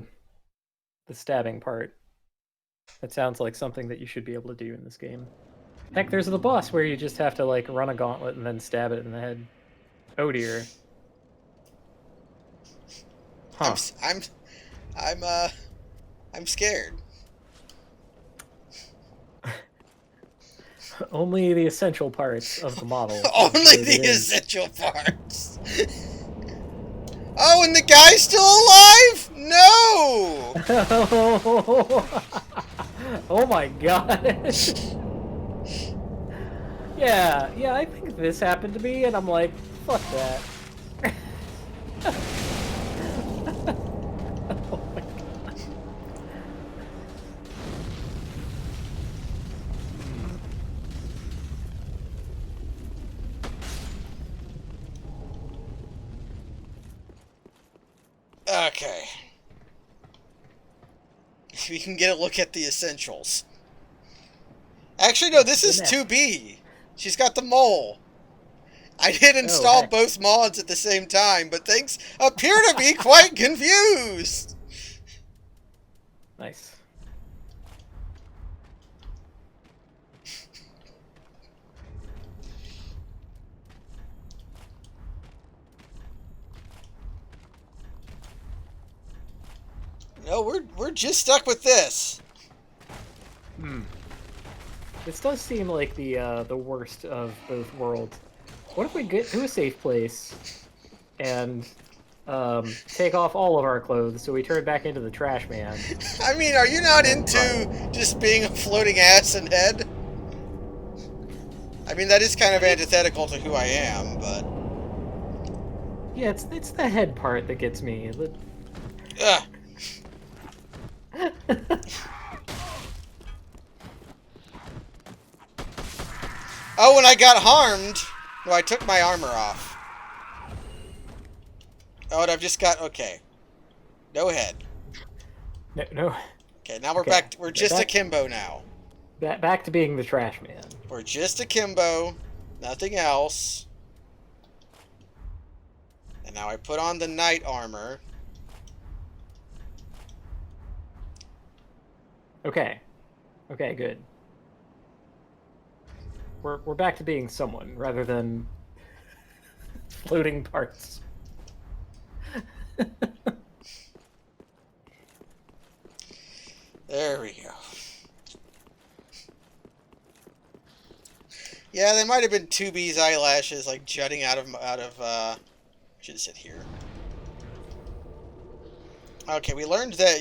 stabbing part. That sounds like something that you should be able to do in this game. Heck, there's the boss where you just have to like run a gauntlet and then stab it in the head. Oh dear. Huh. I'm I'm scared. Only the essential parts of the model. Only the essential parts. Oh, and the guy's still alive? No! Oh my god. Yeah, I think this happened to me, and I'm like, fuck that. Oh my god. Okay. We can get a look at the essentials. Actually, no, this is 2B. She's got the mole. I did install heck. both mods at the same time, but things appear to be quite confused. Nice. No, we're just stuck with this. This does seem like the worst of both worlds. What if we get to a safe place and take off all of our clothes so we turn back into the trash man? I mean, are you not into just being a floating ass and head? I mean, that is kind of antithetical to who I am, but... Yeah, it's the head part that gets me. Ugh. Oh, when I got harmed... No, I took my armor off. Oh, and I've just got... Okay. No head. No. Okay, now we're Okay. back... We're just akimbo now. Back to being the trash man. We're just akimbo. Nothing else. And now I put on the knight armor. Okay. Okay, good. We're back to being someone rather than floating parts. There we go. Yeah, they might have been 2B's eyelashes like jutting out of should sit here. Okay, we learned that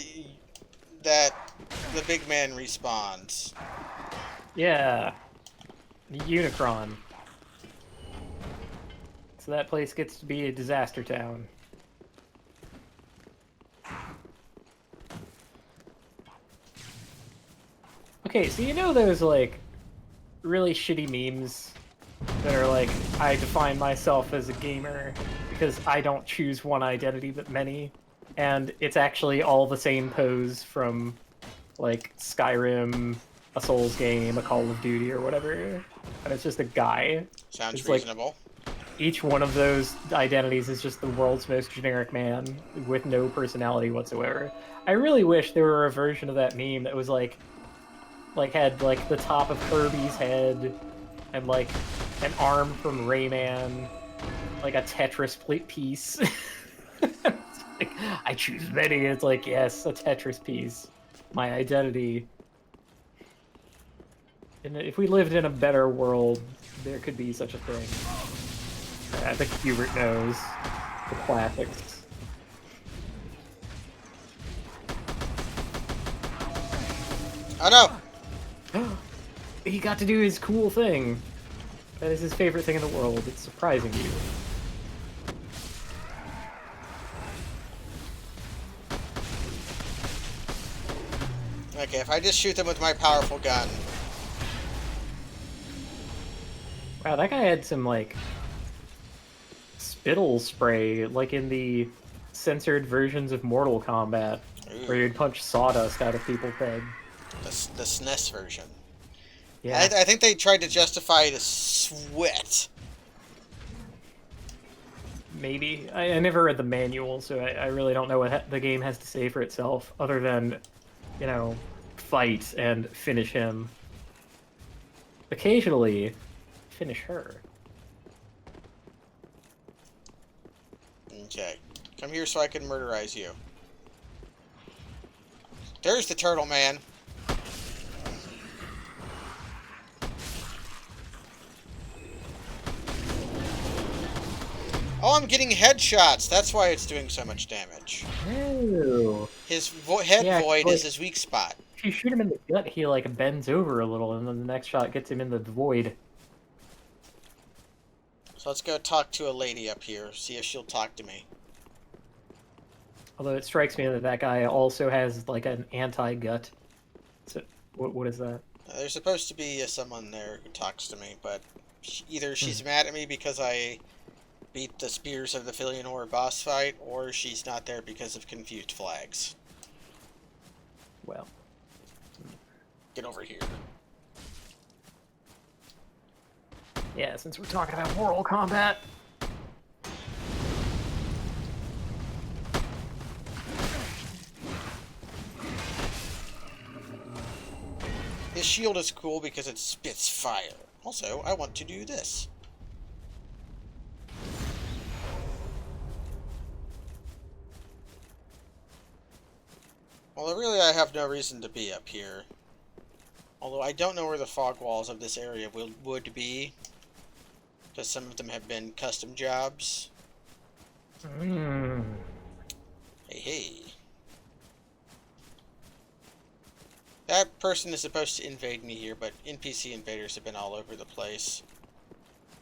the big man respawns. Yeah. Unicron. So that place gets to be a disaster town. Okay, so you know those, like, really shitty memes that are like, I define myself as a gamer because I don't choose one identity but many, and it's actually all the same pose from, like, Skyrim, a Souls game, a Call of Duty, or whatever, and it's just a guy. Sounds It's like- reasonable. Each one of those identities is just the world's most generic man with no personality whatsoever. I really wish there were a version of that meme that was like had like the top of Kirby's head and like an arm from Rayman, like a Tetris piece. It's like, I choose many. It's like, yes, a Tetris piece, my identity. And if we lived in a better world, there could be such a thing. I think Hubert knows the classics. Oh no! He got to do his cool thing. That is his favorite thing in the world. It's surprising you. Okay, if I just shoot them with my powerful gun. Wow, that guy had some, like, spittle spray, like in the censored versions of Mortal Kombat, where you'd punch sawdust out of people's head. The SNES version. Yeah. I think they tried to justify the sweat. Maybe. I never read the manual, so I really don't know what the game has to say for itself, other than, you know, fight and finish him. Occasionally, finish her. Okay. Come here so I can murderize you. There's the turtle man. Oh, I'm getting headshots. That's why it's doing so much damage. Ew. His head Yeah, void like- is his weak spot. If you shoot him in the gut, he like bends over a little, and then the next shot gets him in the void. So let's go talk to a lady up here. See if she'll talk to me. Although it strikes me that that guy also has like an anti-gut. So what is that? There's supposed to be someone there who talks to me, but either she's mad at me because I beat the Spears of the Filianor boss fight, or she's not there because of confused flags. Well, Get over here. yeah. Since we're talking about Mortal Kombat, His shield is cool because it spits fire. Also, I want to do this. Although really I have no reason to be up here. Although I don't know where the fog walls of this area would be. Because some of them have been custom jobs. Hey, hey. That person is supposed to invade me here, but NPC invaders have been all over the place.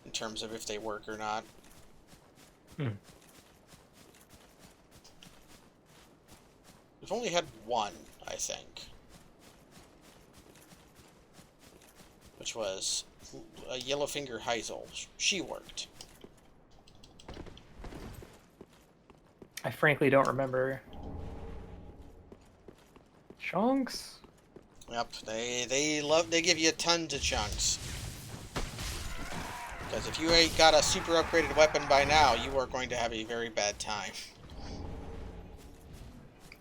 In terms of if they work or not. We've only had one, I think. Which was Yellowfinger Heisel. She worked. I frankly don't remember. Chunks? Yep, they give you tons of chunks. Because if you ain't got a super upgraded weapon by now, you are going to have a very bad time.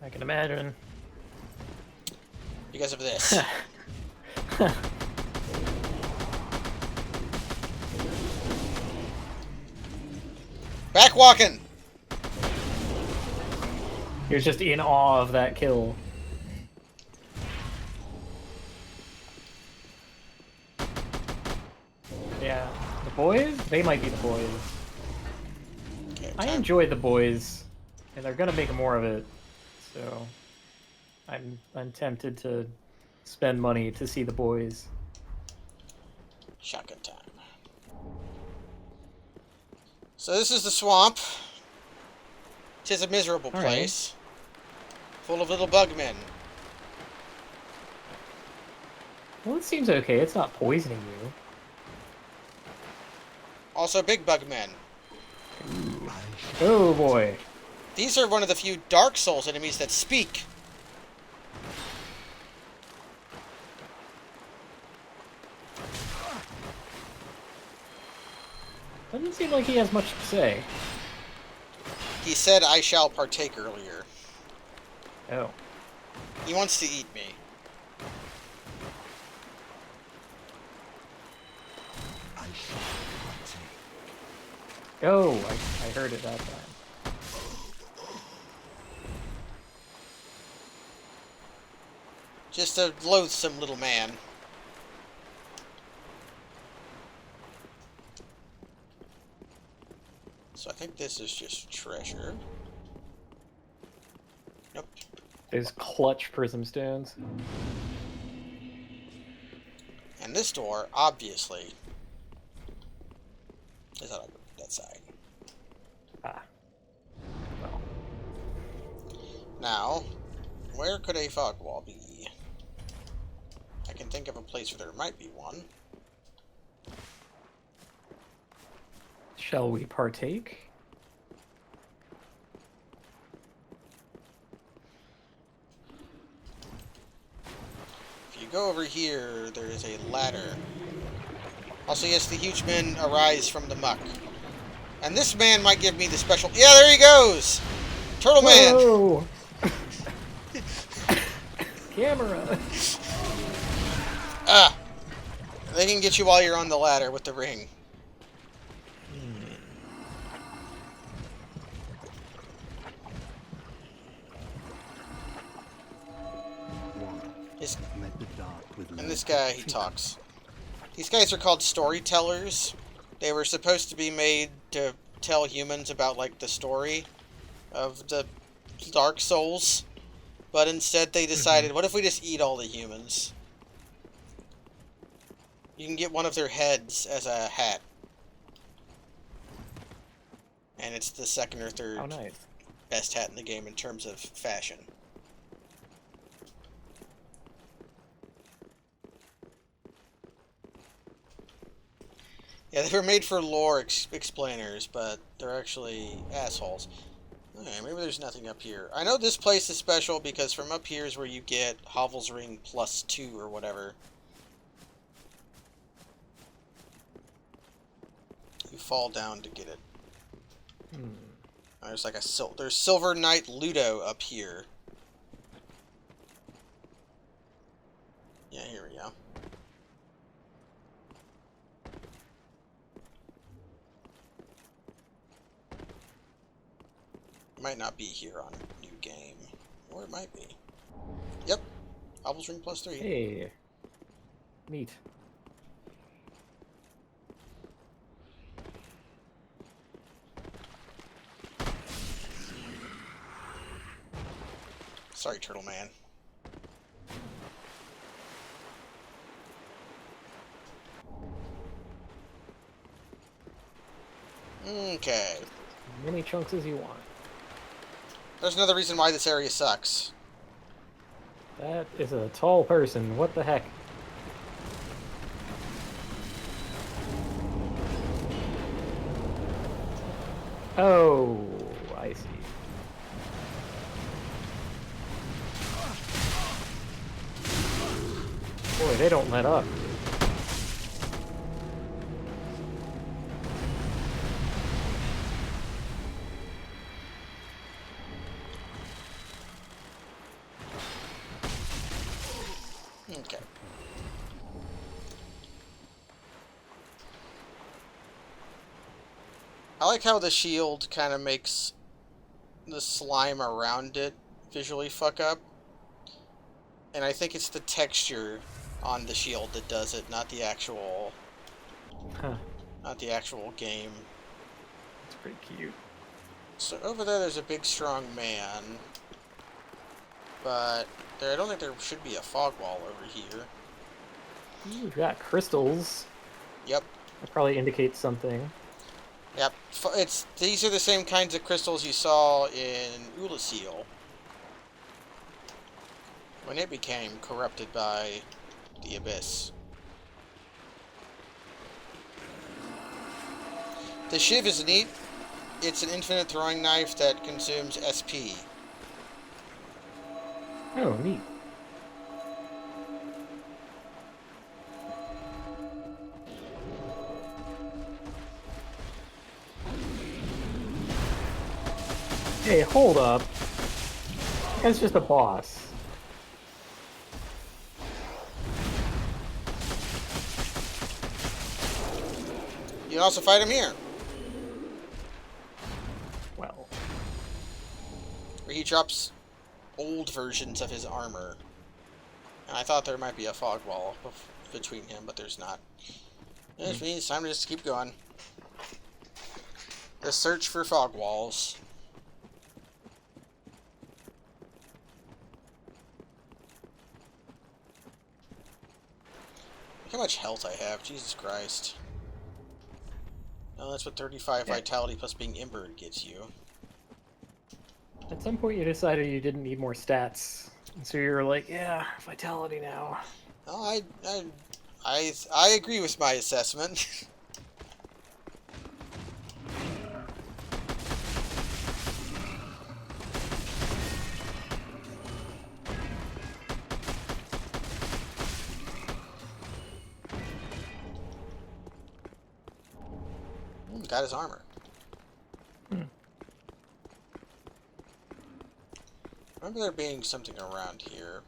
I can imagine. Because of this. Back walking! You're just in awe of that kill. Yeah, the boys? They might be the boys. Okay, I time- enjoy the boys, and they're gonna make more of it. So, I'm tempted to spend money to see the boys. Shotgun time. So this is the swamp. Tis a miserable All right. place. Full of little bugmen. Well, it seems okay. It's not poisoning you. Also big bugmen. Oh boy. These are one of the few Dark Souls enemies that speak. Doesn't seem like he has much to say. He said I shall partake earlier. Oh. He wants to eat me. I shall partake. Oh, I heard it that time. Just a loathsome little man. So I think this is just treasure. Nope. There's clutch prism stones. And this door, obviously, is on that side. Ah. Well. Now, where could a fog wall be? I can think of a place where there might be one. Shall we partake? If you go over here, there is a ladder. Also, yes, the huge men arise from the muck. And this man might give me the special... Yeah, there he goes! Turtle Man! Whoa! Camera! Ah! They can get you while you're on the ladder with the ring. His, met the dark with and this love. guy, he talks. These guys are called storytellers. They were supposed to be made to tell humans about, like, the story of the Dark Souls. But instead they decided, what if we just eat all the humans? You can get one of their heads as a hat. And it's the second or third Oh, nice. best hat in the game in terms of fashion. Yeah, they were made for lore explainers, but they're actually assholes. Okay, maybe there's nothing up here. I know this place is special because from up here is where you get Hovel's Ring +2 or whatever. You fall down to get it. There's like there's Silver Knight Ludo up here. Yeah, here we go. It might not be here on New Game. Or it might be. Yep. Hovel's Ring +3. Hey. Neat. Sorry, Turtle Man. Okay. Many chunks as you want. There's another reason why this area sucks. That is a tall person. What the heck? Oh, I see. Boy, they don't let up. Okay. I like how the shield kind of makes the slime around it visually fuck up. And I think it's the texture on the shield that does it, not the actual Huh. not the actual game. It's pretty cute. So over there's a big strong man. But I don't think there should be a fog wall over here. We've got crystals. Yep. That probably indicates something. Yep. These are the same kinds of crystals you saw in Ulasil. When it became corrupted by the Abyss. The Shiv is neat. It's an infinite throwing knife that consumes SP. Oh, neat. Hey, hold up. That's just a boss. You can also fight him here, Well, where he drops old versions of his armor. And I thought there might be a fog wall between him, but there's not. Which means it's time to just keep going. The search for fog walls. Look how much health I have, Jesus Christ. No, that's what 35 vitality plus being embered gets you. at some point you decided you didn't need more stats. And so you're like, yeah, vitality now. No, I agree with my assessment. Got his armor. Remember there being something around here.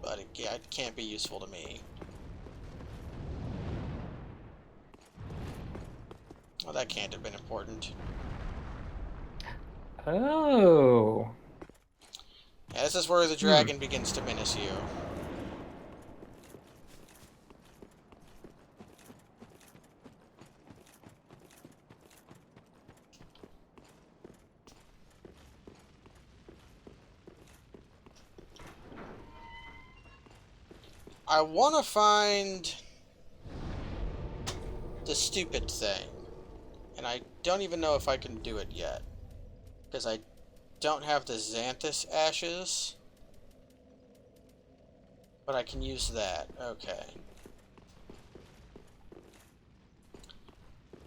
But it can't be useful to me. Oh, that can't have been important. Oh. Yeah, this is where the dragon begins to menace you. I want to find the stupid thing, and I don't even know if I can do it yet, because I don't have the Xanthus ashes, but I can use that. Okay.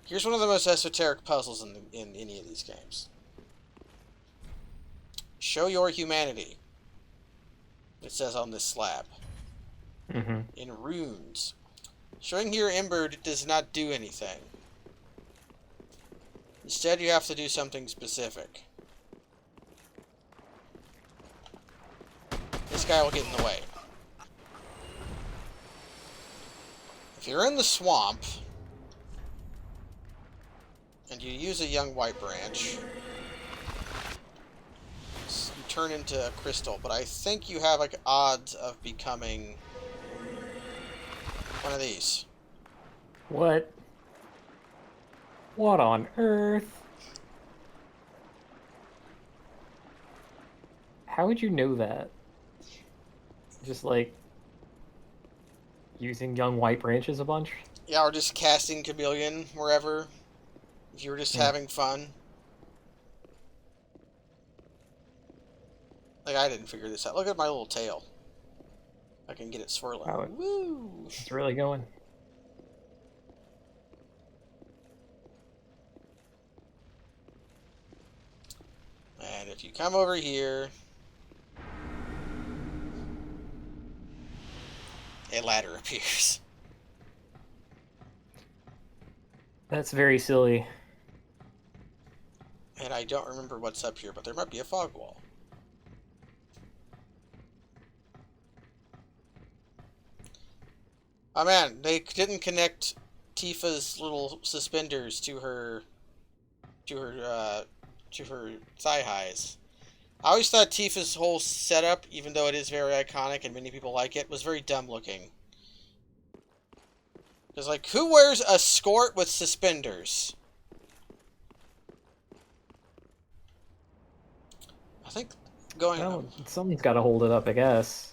Here's one of the most esoteric puzzles in any of these games. Show your humanity. It says on this slab. In runes. Showing your ember does not do anything. Instead, you have to do something specific. This guy will get in the way. If you're in the swamp, and you use a young white branch, you turn into a crystal, but I think you have like odds of becoming one of these. What? What on earth? How would you know that? Just like using young white branches a bunch? Yeah, or just casting Chameleon wherever. If you were just having fun. Like, I didn't figure this out. Look at my little tail. I can get it swirling. Wow, Woo! it's really going. And if you come over here, a ladder appears. That's very silly. And I don't remember what's up here, but there might be a fog wall. Oh man, they didn't connect Tifa's little suspenders to her thigh highs. I always thought Tifa's whole setup, even though it is very iconic and many people like it, was very dumb looking. Because, like, who wears a skirt with suspenders? I think going... Well, someone's got to hold it up, I guess.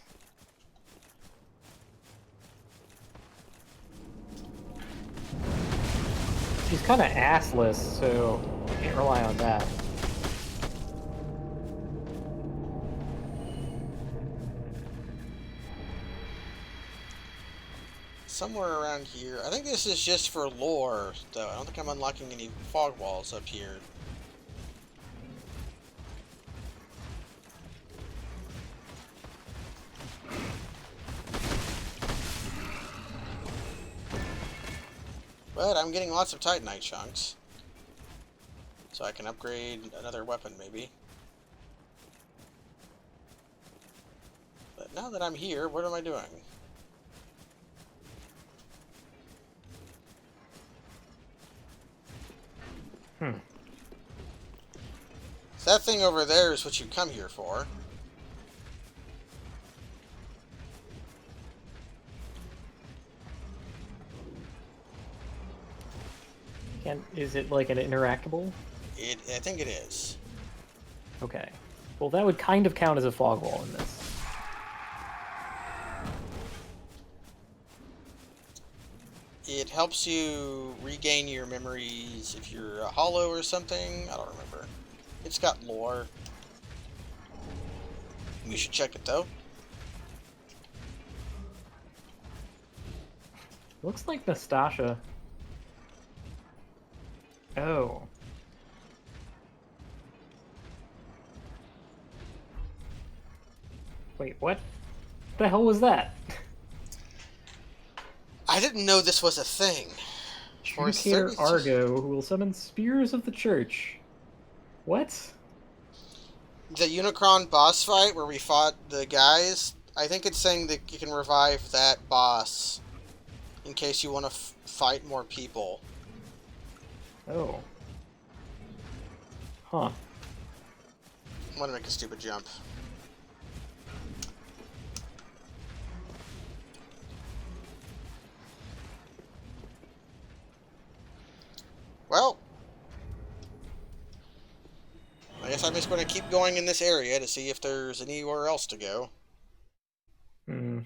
She's kind of assless, so can't rely on that. Somewhere around here. I think this is just for lore, though. I don't think I'm unlocking any fog walls up here. But I'm getting lots of Titanite chunks. So I can upgrade another weapon, maybe. But now that I'm here, what am I doing? That thing over there is what you come here for. Is it like an interactable? I think it is. Okay. Well, that would kind of count as a fog wall in this. It helps you regain your memories if you're a hollow or something. I don't remember. It's got lore. We should check it though. Looks like Nastasha. Oh. Wait, what? The hell was that? I didn't know this was a thing. For Truncator 32 Argo, who will summon spears of the church. What? The Unicron boss fight where we fought the guys, I think it's saying that you can revive that boss in case you want to fight more people. Oh. Huh. I'm gonna make a stupid jump. just going to keep going in this area to see if there's anywhere else to go. Hmm.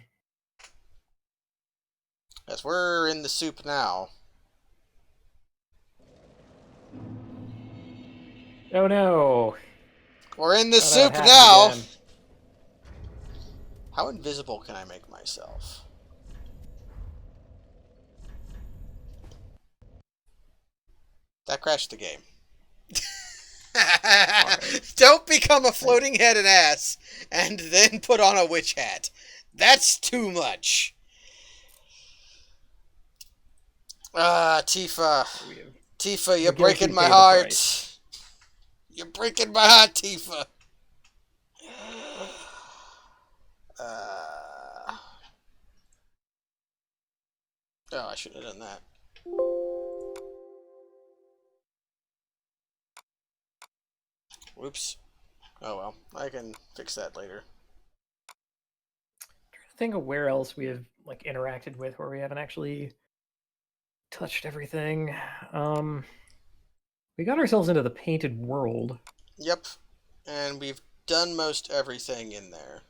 Yes, we're in the soup now. Oh no! We're in the Oh, no, it soup happened now! again. How invisible can I make myself? That crashed the game. Don't become a floating head and ass and then put on a witch hat. That's too much. Tifa. We have Tifa, you're the guilty breaking my pay the heart. price. You're breaking my heart, Tifa. Oh, I should have done that. Whoops. Oh well, I can fix that later. Trying to think of where else we have like interacted with where we haven't actually touched everything. We got ourselves into the painted world. Yep, and we've done most everything in there.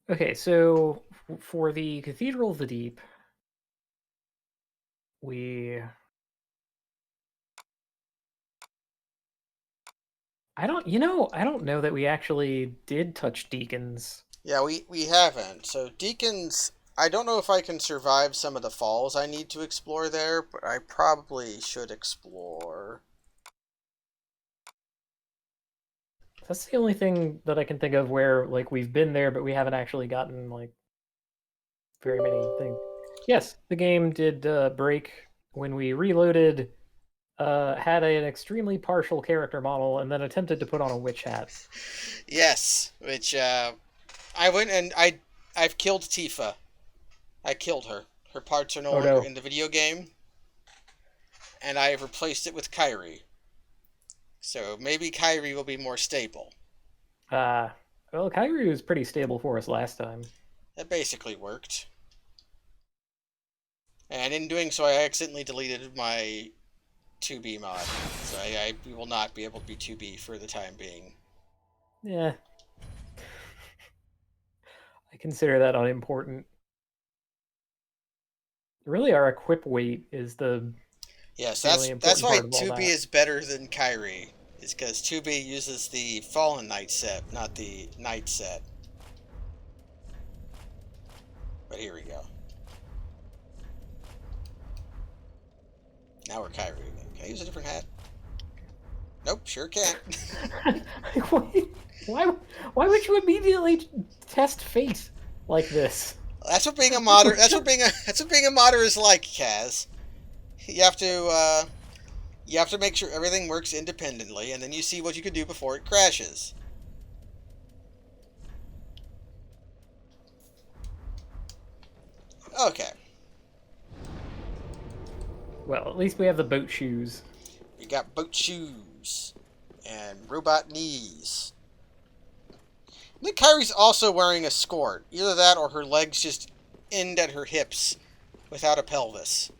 Okay, so for the Cathedral of the Deep, we I don't know that we actually did touch Deacons. Yeah, we haven't. So Deacons, I don't know if I can survive some of the falls I need to explore there, but I probably should explore. That's the only thing that I can think of where like we've been there, but we haven't actually gotten like very many things. Yes, the game did break when we reloaded. Had an extremely partial character model, and then attempted to put on a witch hat. Yes, which I went and I've killed Tifa. I killed her. Her parts are no Oh, longer no. in the video game, and I have replaced it with Kyrie. So maybe Kyrie will be more stable. Well, Kyrie was pretty stable for us last time. That basically worked. And in doing so, I accidentally deleted my 2B mod. So I will not be able to be 2B for the time being. Yeah. I consider that unimportant. Really, our equip weight is the Yes, really that's important why part of all 2B that. is better than Kyrie. Is because 2B uses the Fallen Knight set, not the Knight set. But here we go. Now we're Kyrie again. Can I use a different hat? Nope, sure can't. why would you immediately test fate like this? That's what being a modder. That's what being a modder is like, Kaz. You have to make sure everything works independently, and then you see what you can do before it crashes. Okay. Well, at least we have the boat shoes. We got boat shoes and robot knees. I think Kyrie's also wearing a skirt. Either that or her legs just end at her hips without a pelvis.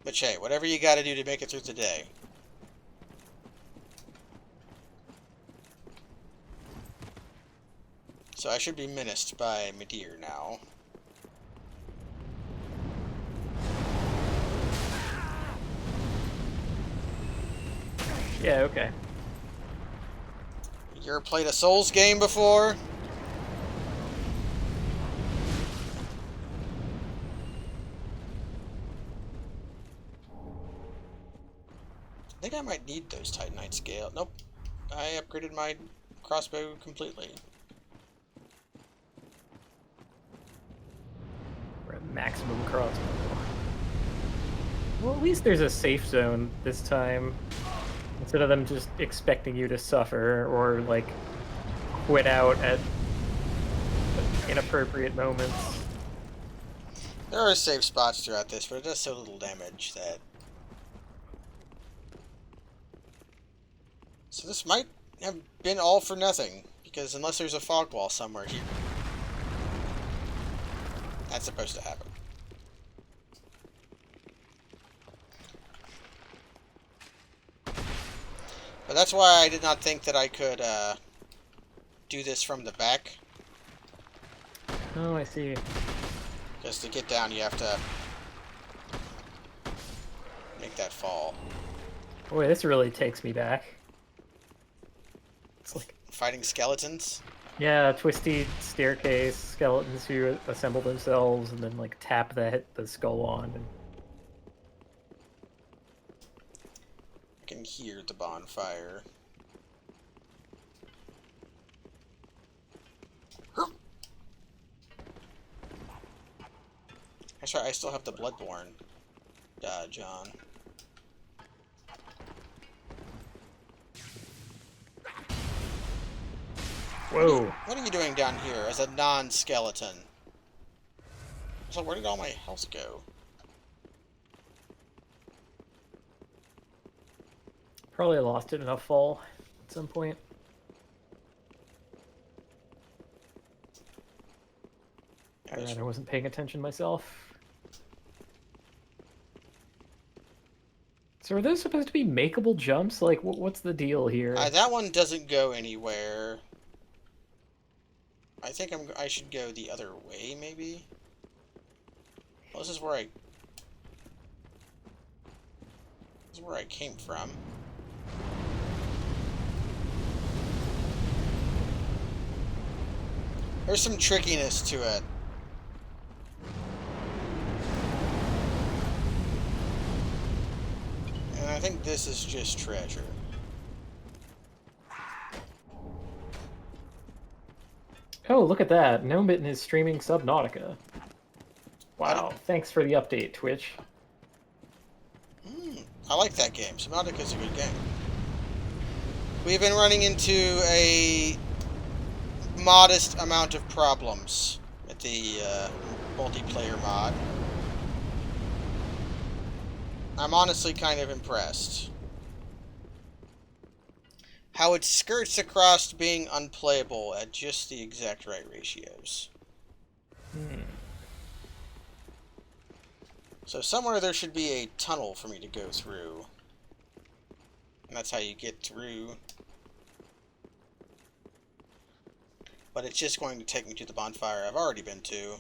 But hey, whatever you gotta do to make it through the day. So I should be menaced by Midir now. Yeah, okay. You ever played a Souls game before? I think I might need those Titanite scale. Nope. I upgraded my crossbow completely. We're at maximum crossbow. Well, at least there's a safe zone this time. Instead of them just expecting you to suffer or, like, quit out at inappropriate moments. There are safe spots throughout this, but it does so little damage that... So this might have been all for nothing, because unless there's a fog wall somewhere here... That's supposed to happen. But that's why I did not think that I could do this from the back. Oh, I see. Because to get down, you have to make that fall. Boy, this really takes me back. It's like, Fighting skeletons. yeah, a twisty staircase, skeletons who assemble themselves and then like tap the skull on. And... I can hear the bonfire. That's right, I still have the Bloodborne dodge on. Whoa. What are you doing down here as a non-skeleton? So where did all my health go? Probably lost it in a fall at some point. I rather wasn't paying attention myself. So are those supposed to be makeable jumps? Like, what's the deal here? That one doesn't go anywhere. I think I should go the other way, maybe? Well, this is where I came from. There's some trickiness to it. And I think this is just treasure. Oh, look at that. Nomitten is streaming Subnautica. Wow, thanks for the update, Twitch. I like that game. Subnautica's a good game. We've been running into a modest amount of problems with the multiplayer mod. I'm honestly kind of impressed. How it skirts across being unplayable at just the exact right ratios. So somewhere there should be a tunnel for me to go through. And that's how you get through. But it's just going to take me to the bonfire I've already been to.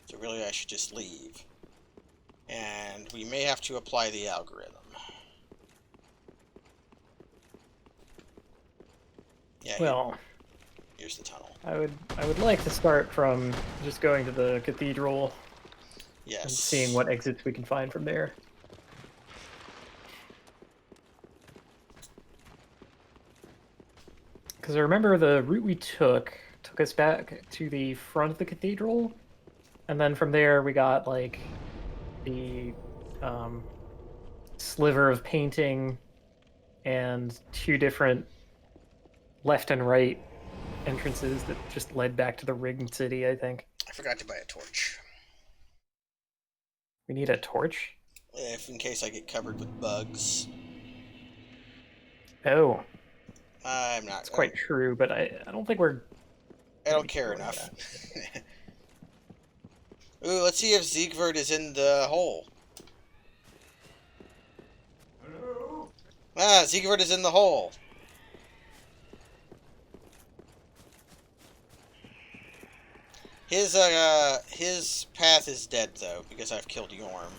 So really I should just leave. And we may have to apply the algorithm. Yeah, Well, here's the tunnel. I would like to start from just going to the cathedral Yes. and seeing what exits we can find from there. Because I remember the route we took us back to the front of the cathedral, and then from there we got like the sliver of painting and two different left and right entrances that just led back to the Ringed City, I think. I forgot to buy a torch. We need a torch? If in case I get covered with bugs. Oh, I'm not. it's quite true, but I don't think we're... I don't care enough. Ooh, let's see if Siegward is in the hole. Hello? Ah, Siegward is in the hole. His path is dead though, because I've killed Yorm.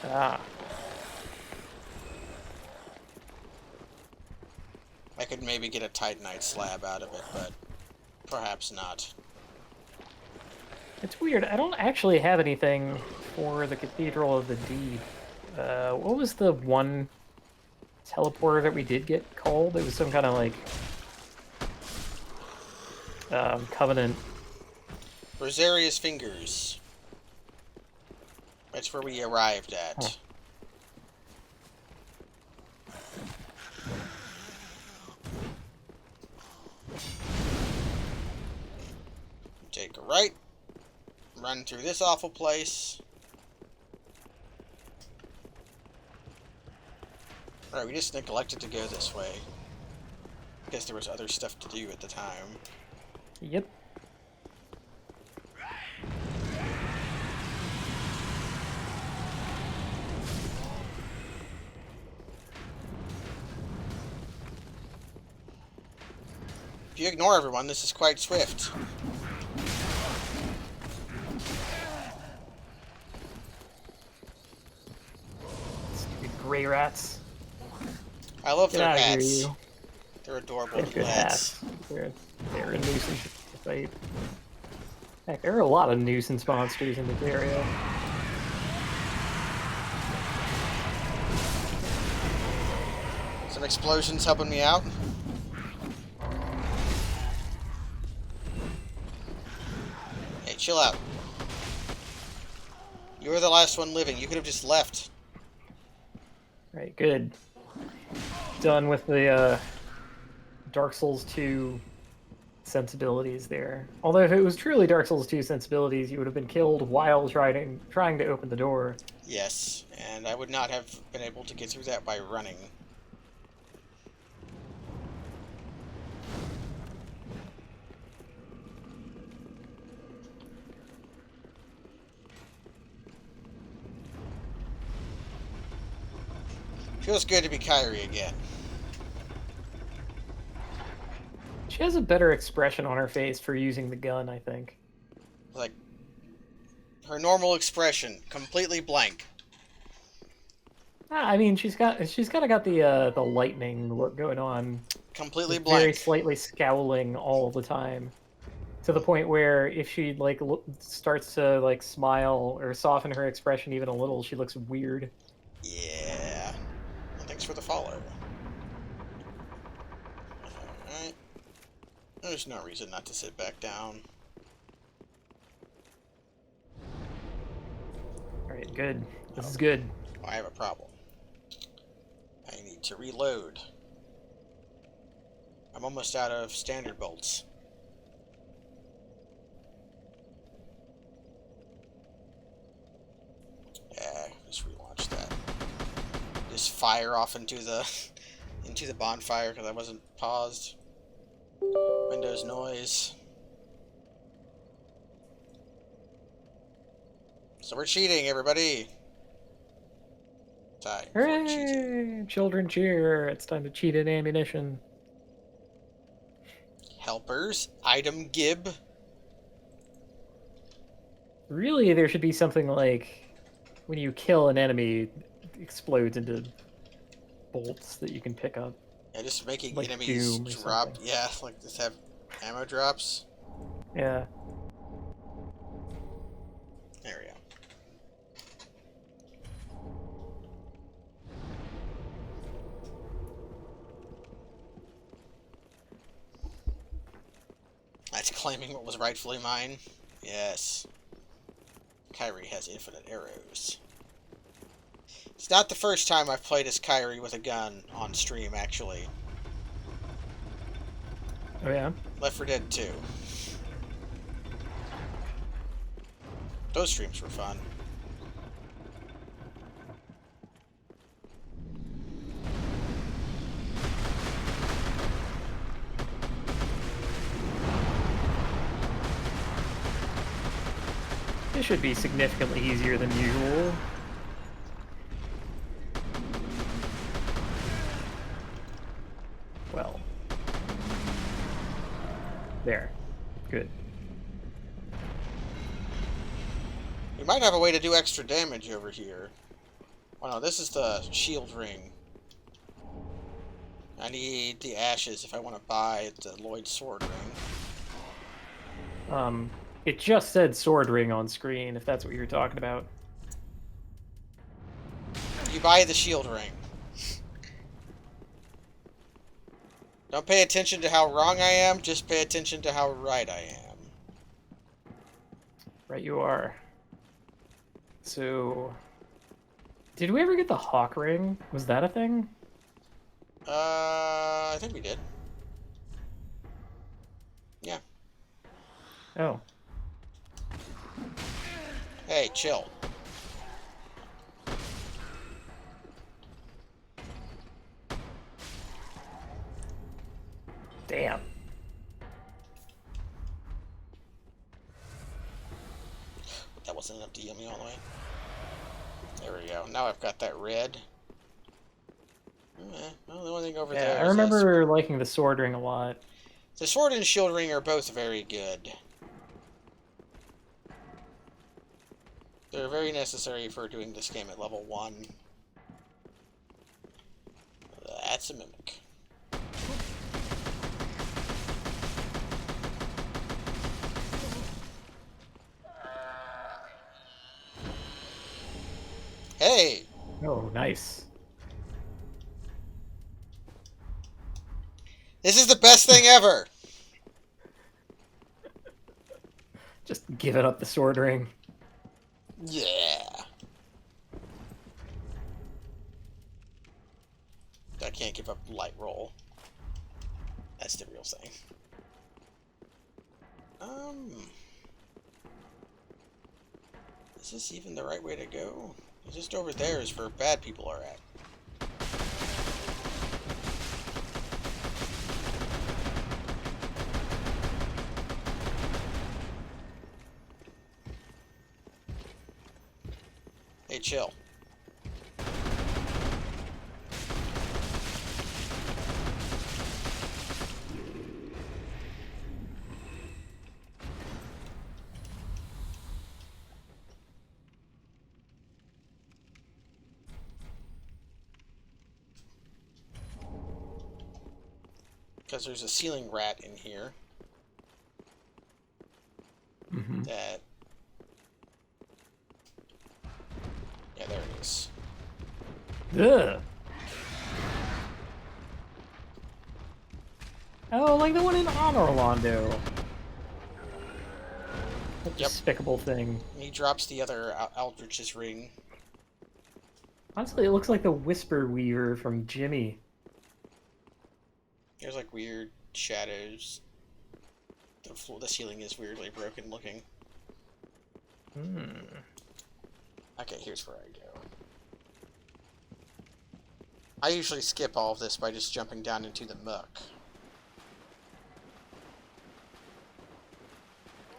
Ah, I could maybe get a Titanite slab out of it, but perhaps not. it's weird. I don't actually have anything for the Cathedral of the Deed. What was the one teleporter that we did get called? It was some kind of like Covenant. Rosaria's Fingers. That's where we arrived at. Huh. Take a right. Run through this awful place. Alright, we just neglected to go this way. I guess there was other stuff to do at the time. Yep. you ignore everyone, this is quite swift. Stupid gray rats. I love Get their out of here, hats. you. They're adorable They have little good hats. hats. They're a nuisance to fight. Heck, there are a lot of nuisance monsters in this area. Some explosions helping me out. Hey, chill out. You were the last one living. You could have just left. Right, good. Done with the Dark Souls 2 sensibilities there. Although if it was truly Dark Souls 2 sensibilities, you would have been killed while trying to open the door. Yes, and I would not have been able to get through that by running. Feels good to be Kyrie again. She has a better expression on her face for using the gun, I think. Like, her normal expression, completely blank. I mean, she's kind of got the lightning look going on. Completely Like, very blank. slightly scowling all the time, to the point where if she like starts to like smile or soften her expression even a little, she looks weird. Yeah. Well, thanks for the follow. Alright. There's no reason not to sit back down. All right, good. This is good. I have a problem. I need to reload. I'm almost out of standard bolts. Yeah, just relaunch that. Just fire off into the bonfire because I wasn't paused. Windows noise. So we're cheating, everybody. Time for cheating. Hooray! Children cheer! It's time to cheat at ammunition. Helpers. Item gib. Really, there should be something like when you kill an enemy, it explodes into bolts that you can pick up. Yeah, just making Like enemies Doom or drop. something. Yeah, like just have ammo drops. Yeah. There we go. That's claiming what was rightfully mine. Yes. Kyrie has infinite arrows. It's not the first time I've played as Kyrie with a gun on stream, actually. Oh yeah. Left 4 Dead 2. Those streams were fun. This should be significantly easier than usual. Well. There. Good. We might have a way to do extra damage over here. Oh no, this is the shield ring. I need the ashes if I want to buy the Lloyd sword ring. It just said sword ring on screen, if that's what you're talking about. You buy the shield ring. Don't pay attention to how wrong I am, just pay attention to how right I am. Right you are. So... Did we ever get the hawk ring? Was that a thing? I think we did. Yeah. Oh. Hey, chill. Damn. That wasn't enough to heal me all the way. There we go. Now I've got that red. Well, the only thing over there Yeah, I is remember liking the sword ring a lot. The sword and shield ring are both very good. They're very necessary for doing this game at level 1. That's a mimic. Hey! Oh, nice. This is the best thing ever! Just giving up the sword ring. Yeah! I can't give up light roll. That's the real thing. Is this even the right way to go? Just over there is where bad people are at. Hey, chill. Because there's a ceiling rat in here. Mm-hmm. That... Yeah, there it is. Ugh. Oh, like the one in Honor Orlando. That Yep. despicable thing. He drops the other Aldrich's ring. Honestly, it looks like the Whisper Weaver from Jimmy. There's like weird shadows. The ceiling is weirdly broken looking. Hmm. Okay, here's where I go. I usually skip all of this by just jumping down into the muck.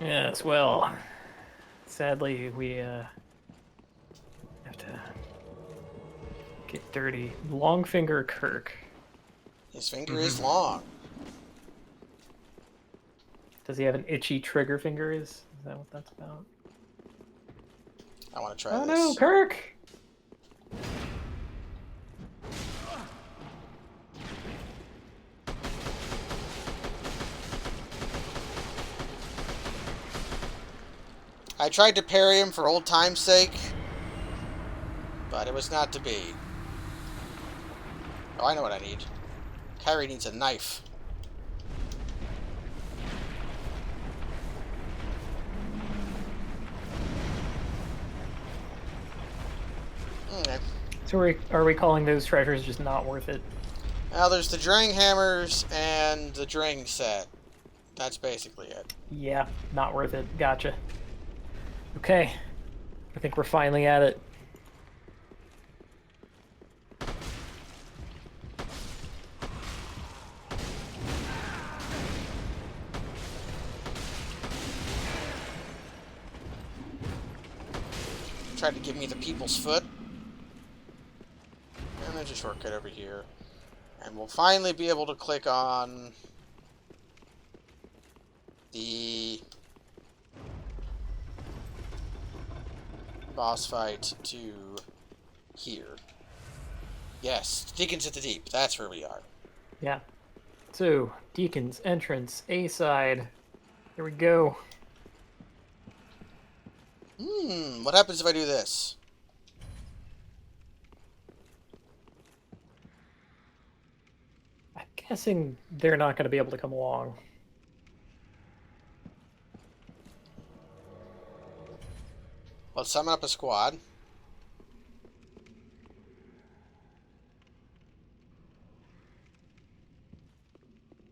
Yes, well, sadly, we have to get dirty. Longfinger Kirk. His finger is long. Does he have an itchy trigger finger? Is that what that's about? I want to try Oh this. no, Kirk! I tried to parry him for old time's sake, but it was not to be. Oh, I know what I need. Kyrie needs a knife. Okay. So are we calling those treasures just not worth it? Now there's the Drang hammers and the Drang set. That's basically it. Yeah, not worth it. Gotcha. Okay. I think we're finally at it. Tried to give me the people's foot. And there's a shortcut over here. And we'll finally be able to click on the boss fight to here. Yes, Deacons at the Deep. That's where we are. Yeah. So, Deacon's entrance, A side. Here we go. What happens if I do this? I'm guessing they're not going to be able to come along. Let's summon up a squad.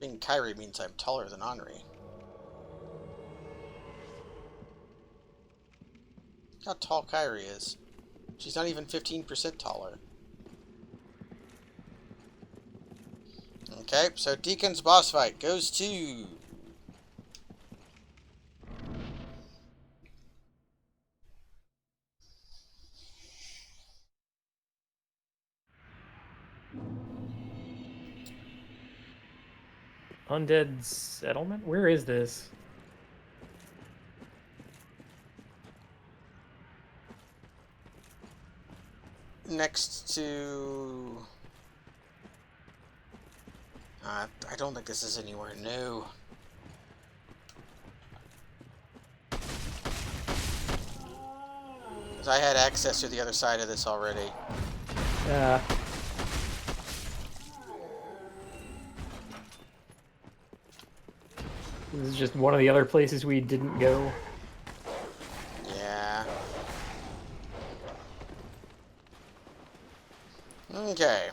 Being Kyrie means I'm taller than Henri. Look how tall Kyrie is. She's not even 15% taller. Okay, so Deacon's boss fight goes to... Undead settlement? Where is this? Next to... I don't think this is anywhere new. 'Cause I had access to the other side of this already. Yeah. This is just one of the other places we didn't go. Yeah. Okay.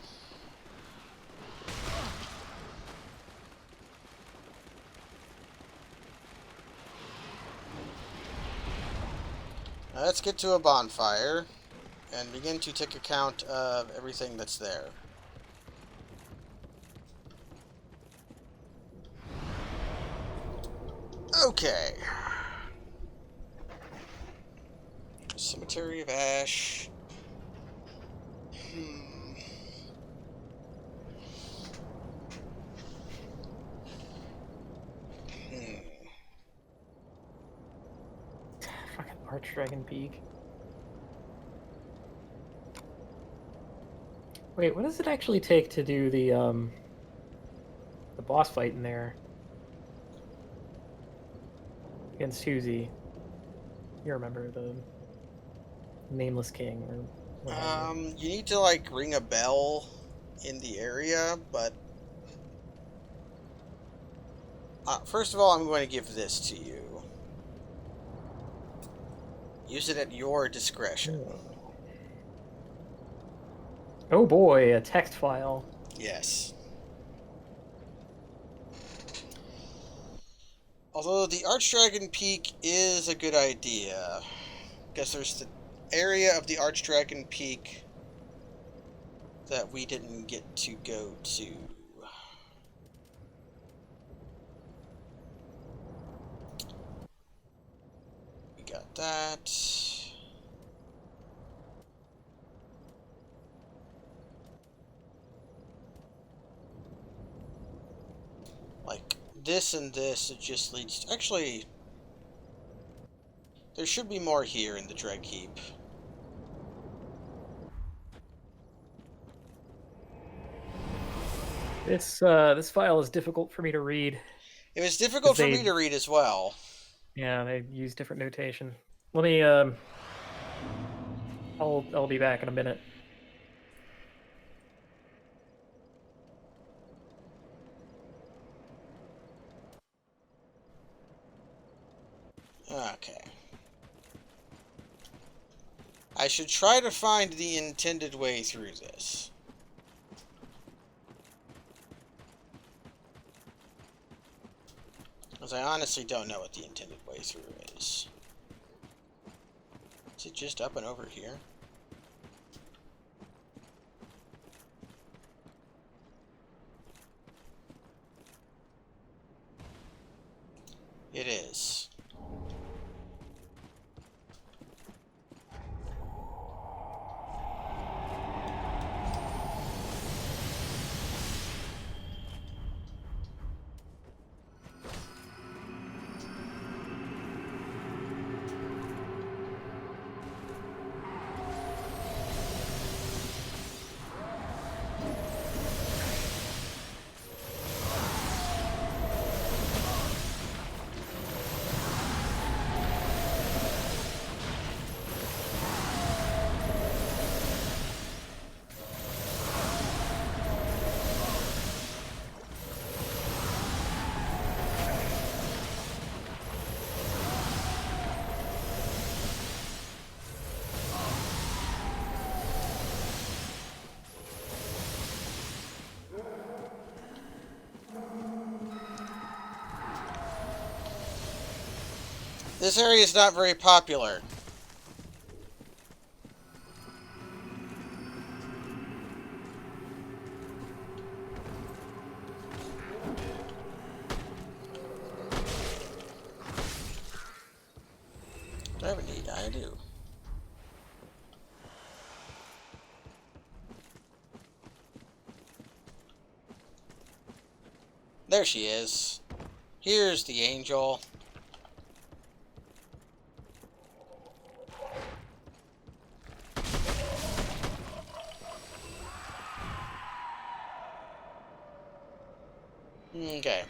Now let's get to a bonfire and begin to take account of everything that's there. Okay. Cemetery of Ash. Fucking Archdragon Peak. Wait, what does it actually take to do the boss fight in there? Against Susie. You remember the Nameless King or whatever. You need to, like, ring a bell in the area, but... first of all, I'm going to give this to you. Use it at your discretion. Oh boy, a text file. Yes. Although the Archdragon Peak is a good idea. Because there's the area of the Archdragon Peak that we didn't get to go to. We got that. Like, this and this, it just leads to... Actually, there should be more here in the Dreg Heap. This file is difficult for me to read. It was difficult for me to read as well. Yeah, they use different notation. Let me I'll be back in a minute. Okay. I should try to find the intended way through this. Because I honestly don't know what the intended way through is. Is it just up and over here? It is. This area is not very popular. Do I have a need? I do. there she is. Here's the angel. Okay.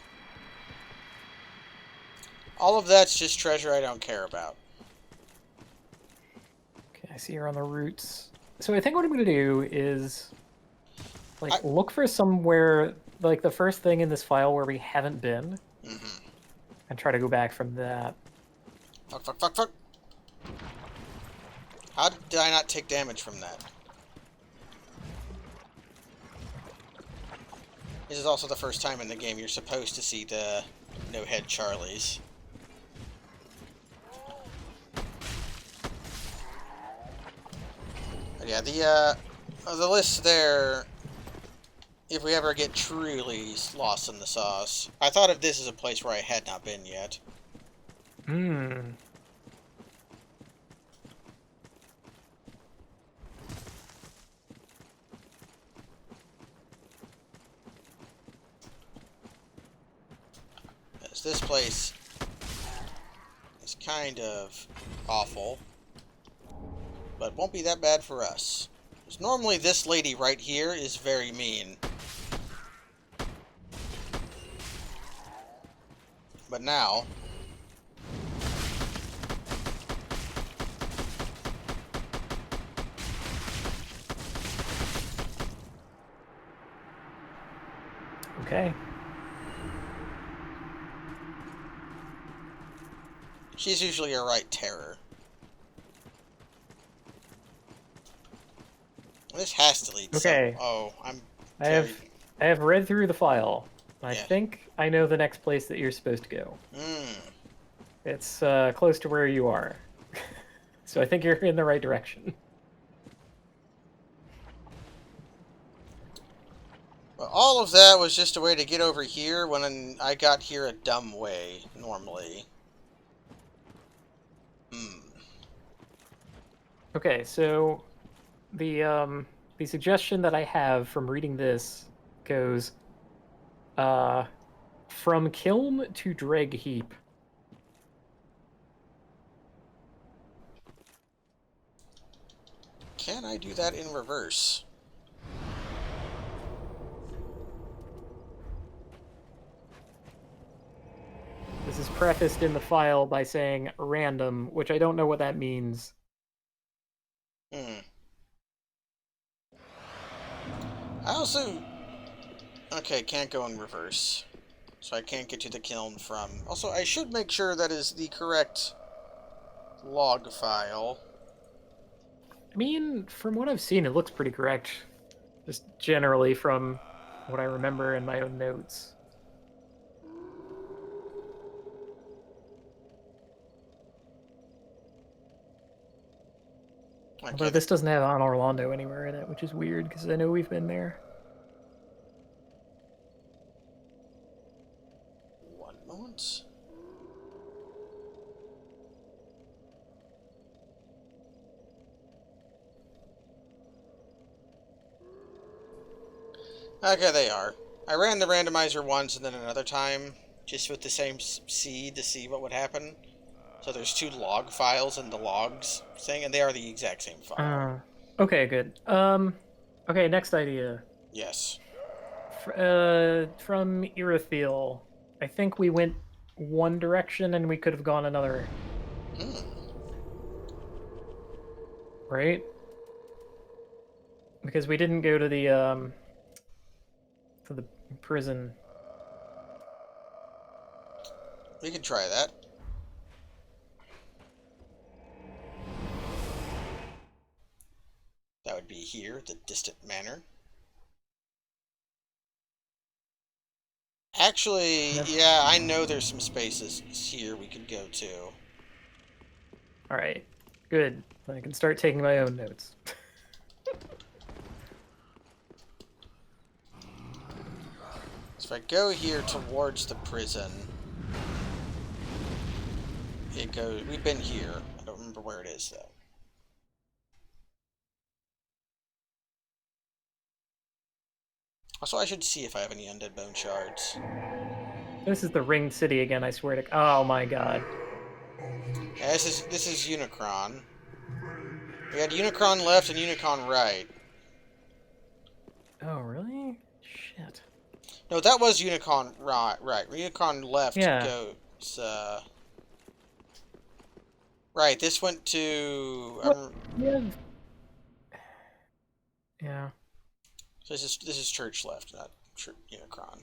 All of that's just treasure I don't care about. Okay, I see you're on the routes. So I think what I'm gonna do is like look for somewhere like the first thing in this file where we haven't been, and try to go back from that. Fuck, fuck, fuck, fuck. How did I not take damage from that? This is also the first time in the game you're supposed to see the no-head Charlies. But yeah, the list there, if we ever get truly lost in the sauce. I thought of this as a place where I had not been yet. Hmm. As this place is kind of awful, but won't be that bad for us. Because normally this lady right here is very mean. But now... Okay. she's usually a right terror. This has to lead Okay. Oh, I'm... I have read through the file. I Yeah. think I know the next place that you're supposed to go. Hmm. It's close to where you are. So I think you're in the right direction. Well, all of that was just a way to get over here when I got here a dumb way, normally. Hmm. Okay, so the suggestion that I have from reading this goes from Kiln to Dreg Heap. Can I do that in reverse? This is prefaced in the file by saying random, which I don't know what that means. Hmm. I also... okay, can't go in reverse. So I can't get to the kiln from... Also, I should make sure that is the correct log file. I mean, from what I've seen, it looks pretty correct. Just generally from what I remember in my own notes. Although this doesn't have An Orlando anywhere in it, which is weird, because I know we've been there. One moment. Okay, they are. I ran the randomizer once and then another time, just with the same seed to see what would happen. So there's two log files in the logs thing, and they are the exact same file. Okay, good. Okay, next idea. Yes. From Irithiel, I think we went one direction and we could have gone another. Right? Because we didn't go to the prison. We can try that. That would be here, the distant manor. Actually, yeah, I know there's some spaces here we could go to. Alright, good. I can start taking my own notes. So if I go here towards the prison, it goes... we've been here. I don't remember where it is, though. Also, I should see if I have any undead bone shards. This is the Ringed City again, I swear to... Oh my god. Yeah, this is Unicron. We had Unicron left and Unicron right. Oh, really? Shit. No, that was Unicron right. Unicron left Yeah. goes, Right, this went to... What? Yeah. So this is Church left, not Unicron.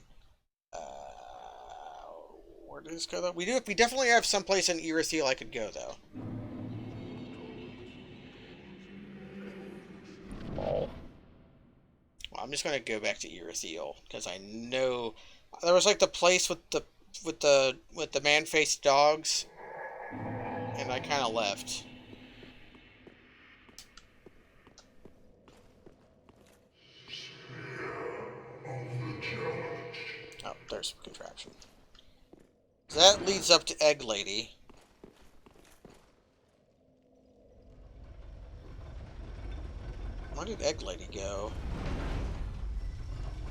Where did this go though? We definitely have some place in Irithyll I could go though. Oh. Well, I'm just gonna go back to Irithyll because I know there was like the place with the man-faced dogs, and I kind of left. Oh, there's a contraption. So that leads up to Egg Lady. Where did Egg Lady go?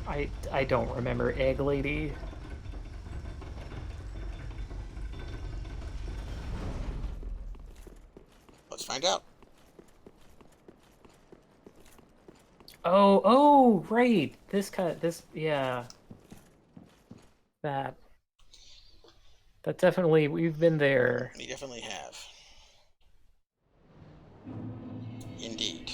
I don't remember Egg Lady. Let's find out. Oh, right. Yeah. That definitely, we've been there. We definitely have. Indeed.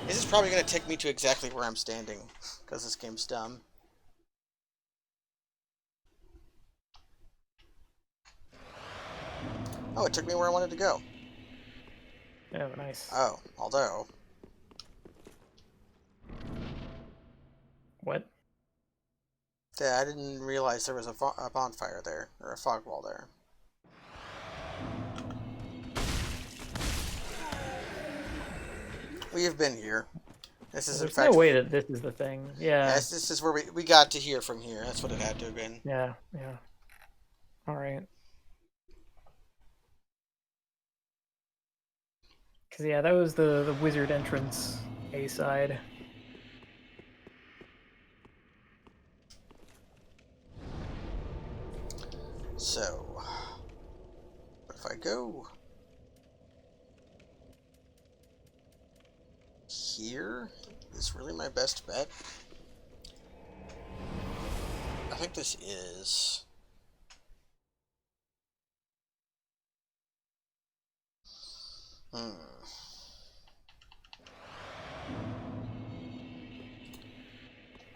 This is probably going to take me to exactly where I'm standing, because this game's dumb. Oh, it took me where I wanted to go. Oh, nice. Oh, although... What? Yeah, I didn't realize there was a bonfire there, or a fog wall there. We have been here. This is in There's fact... no way that this is the thing. Yeah. Yes, this is where we got to here from here. That's what it had to have been. Yeah, yeah. Alright. Because, yeah, that was the wizard entrance A-side. So, what if I go here? Is really my best bet? I think this is.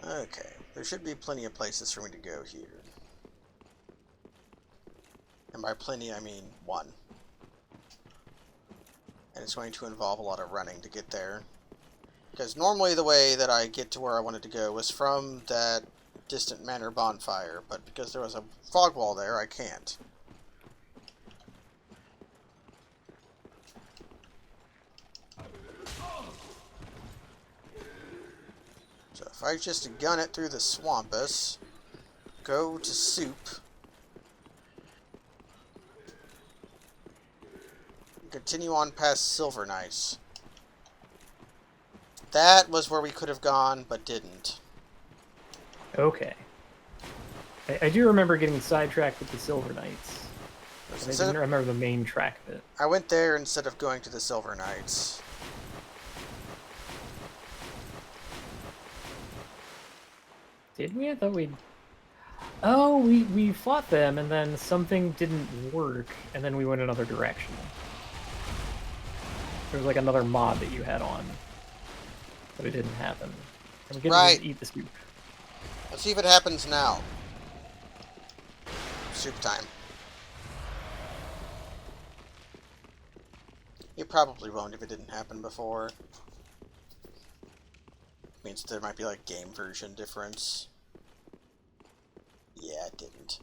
Okay, there should be plenty of places for me to go here. And by plenty, I mean one. And it's going to involve a lot of running to get there. Because normally the way that I get to where I wanted to go was from that distant manor bonfire, but because there was a fog wall there, I can't. So if I just gun it through the swampus, go to soup, continue on past Silver Knights. That was where we could have gone, but didn't. Okay. I do remember getting sidetracked with the Silver Knights. I didn't remember the main track of it. I went there instead of going to the Silver Knights. Did we? I thought we'd... Oh, we fought them, and then something didn't work, and then we went another direction. There was like another mod that you had on, but it didn't happen. And we get to just eat the soup. Let's see if it happens now. Soup time. It probably won't if it didn't happen before. Means there might be like game version difference. Yeah, it didn't.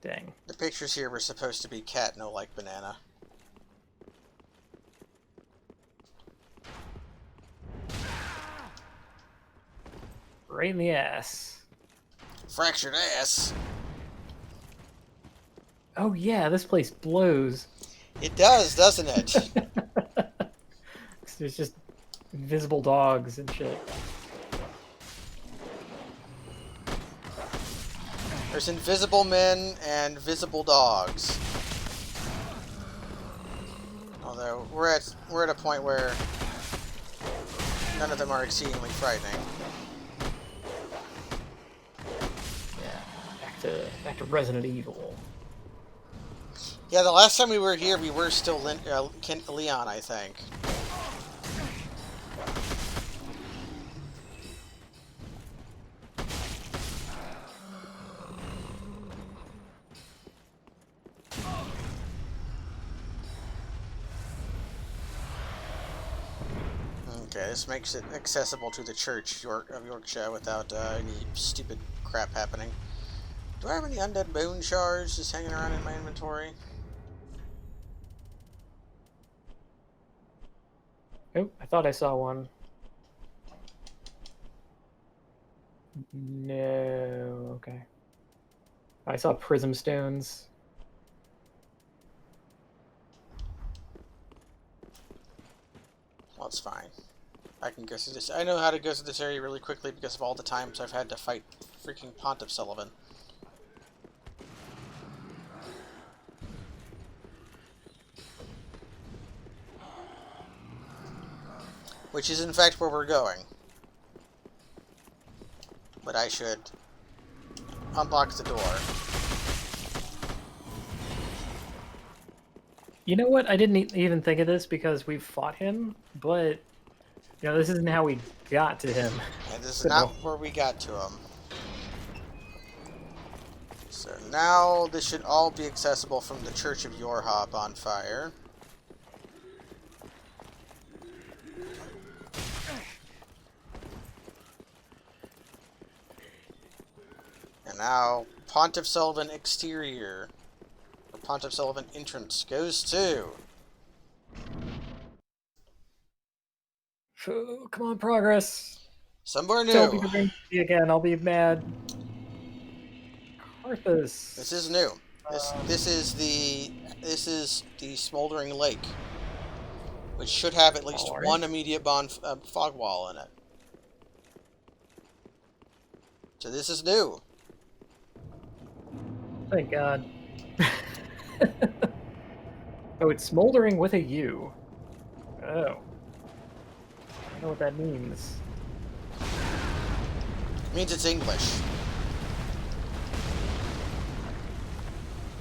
Dang. The pictures here were supposed to be cat, no like banana. Right in the ass. Fractured ass. Oh yeah, this place blows. It does, doesn't it? There's just invisible dogs and shit. There's invisible men and visible dogs. Although we're at a point where none of them are exceedingly frightening. Yeah, back to Resident Evil. Yeah, the last time we were here, we were still Leon, I think. Okay, this makes it accessible to the Church of Yorkshire without any stupid crap happening. Do I have any undead bone shards just hanging around in my inventory? Oh, I thought I saw one. No, okay. I saw prism stones. Well, it's fine. I can go through this. I know how to go through this area really quickly because of all the times I've had to fight freaking Pontiff Sullivan. Which is in fact where we're going. But I should unlock the door. You know what? I didn't even think of this because we've fought him, but you know, this isn't how we got to him. And this is not where we got to him. So now this should all be accessible from the Church of Yorha bonfire. And now Pontiff Sullivan exterior, or Pontiff Sullivan entrance goes to. Oh, come on, progress. Somewhere new. Tell me to bring me again. I'll be mad. Carthus. This is new. This is the smoldering lake, which should have at least one immediate fog wall in it. So this is new. Thank God. Oh, it's smoldering with a U. Oh. I don't know what that means. It means it's English.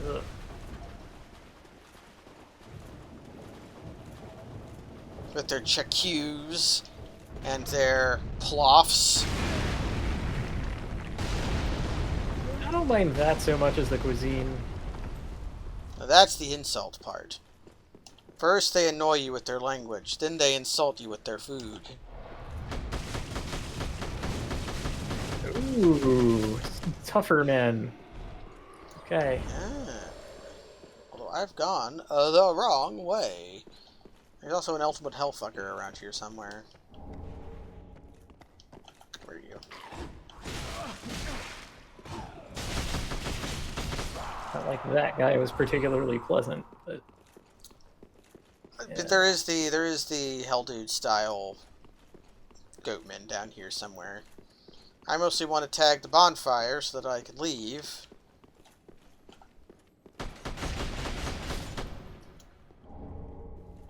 Ugh. With their chacus and their ploffs. I don't mind that so much as the cuisine. Now that's the insult part. First they annoy you with their language, then they insult you with their food. Ooh, tougher men. Okay. Yeah. Although I've gone the wrong way. There's also an ultimate hellfucker around here somewhere. Where are you? Not like that guy was particularly pleasant, but yeah. There is the Hell Dude style goatman down here somewhere. I mostly want to tag the bonfire so that I can leave.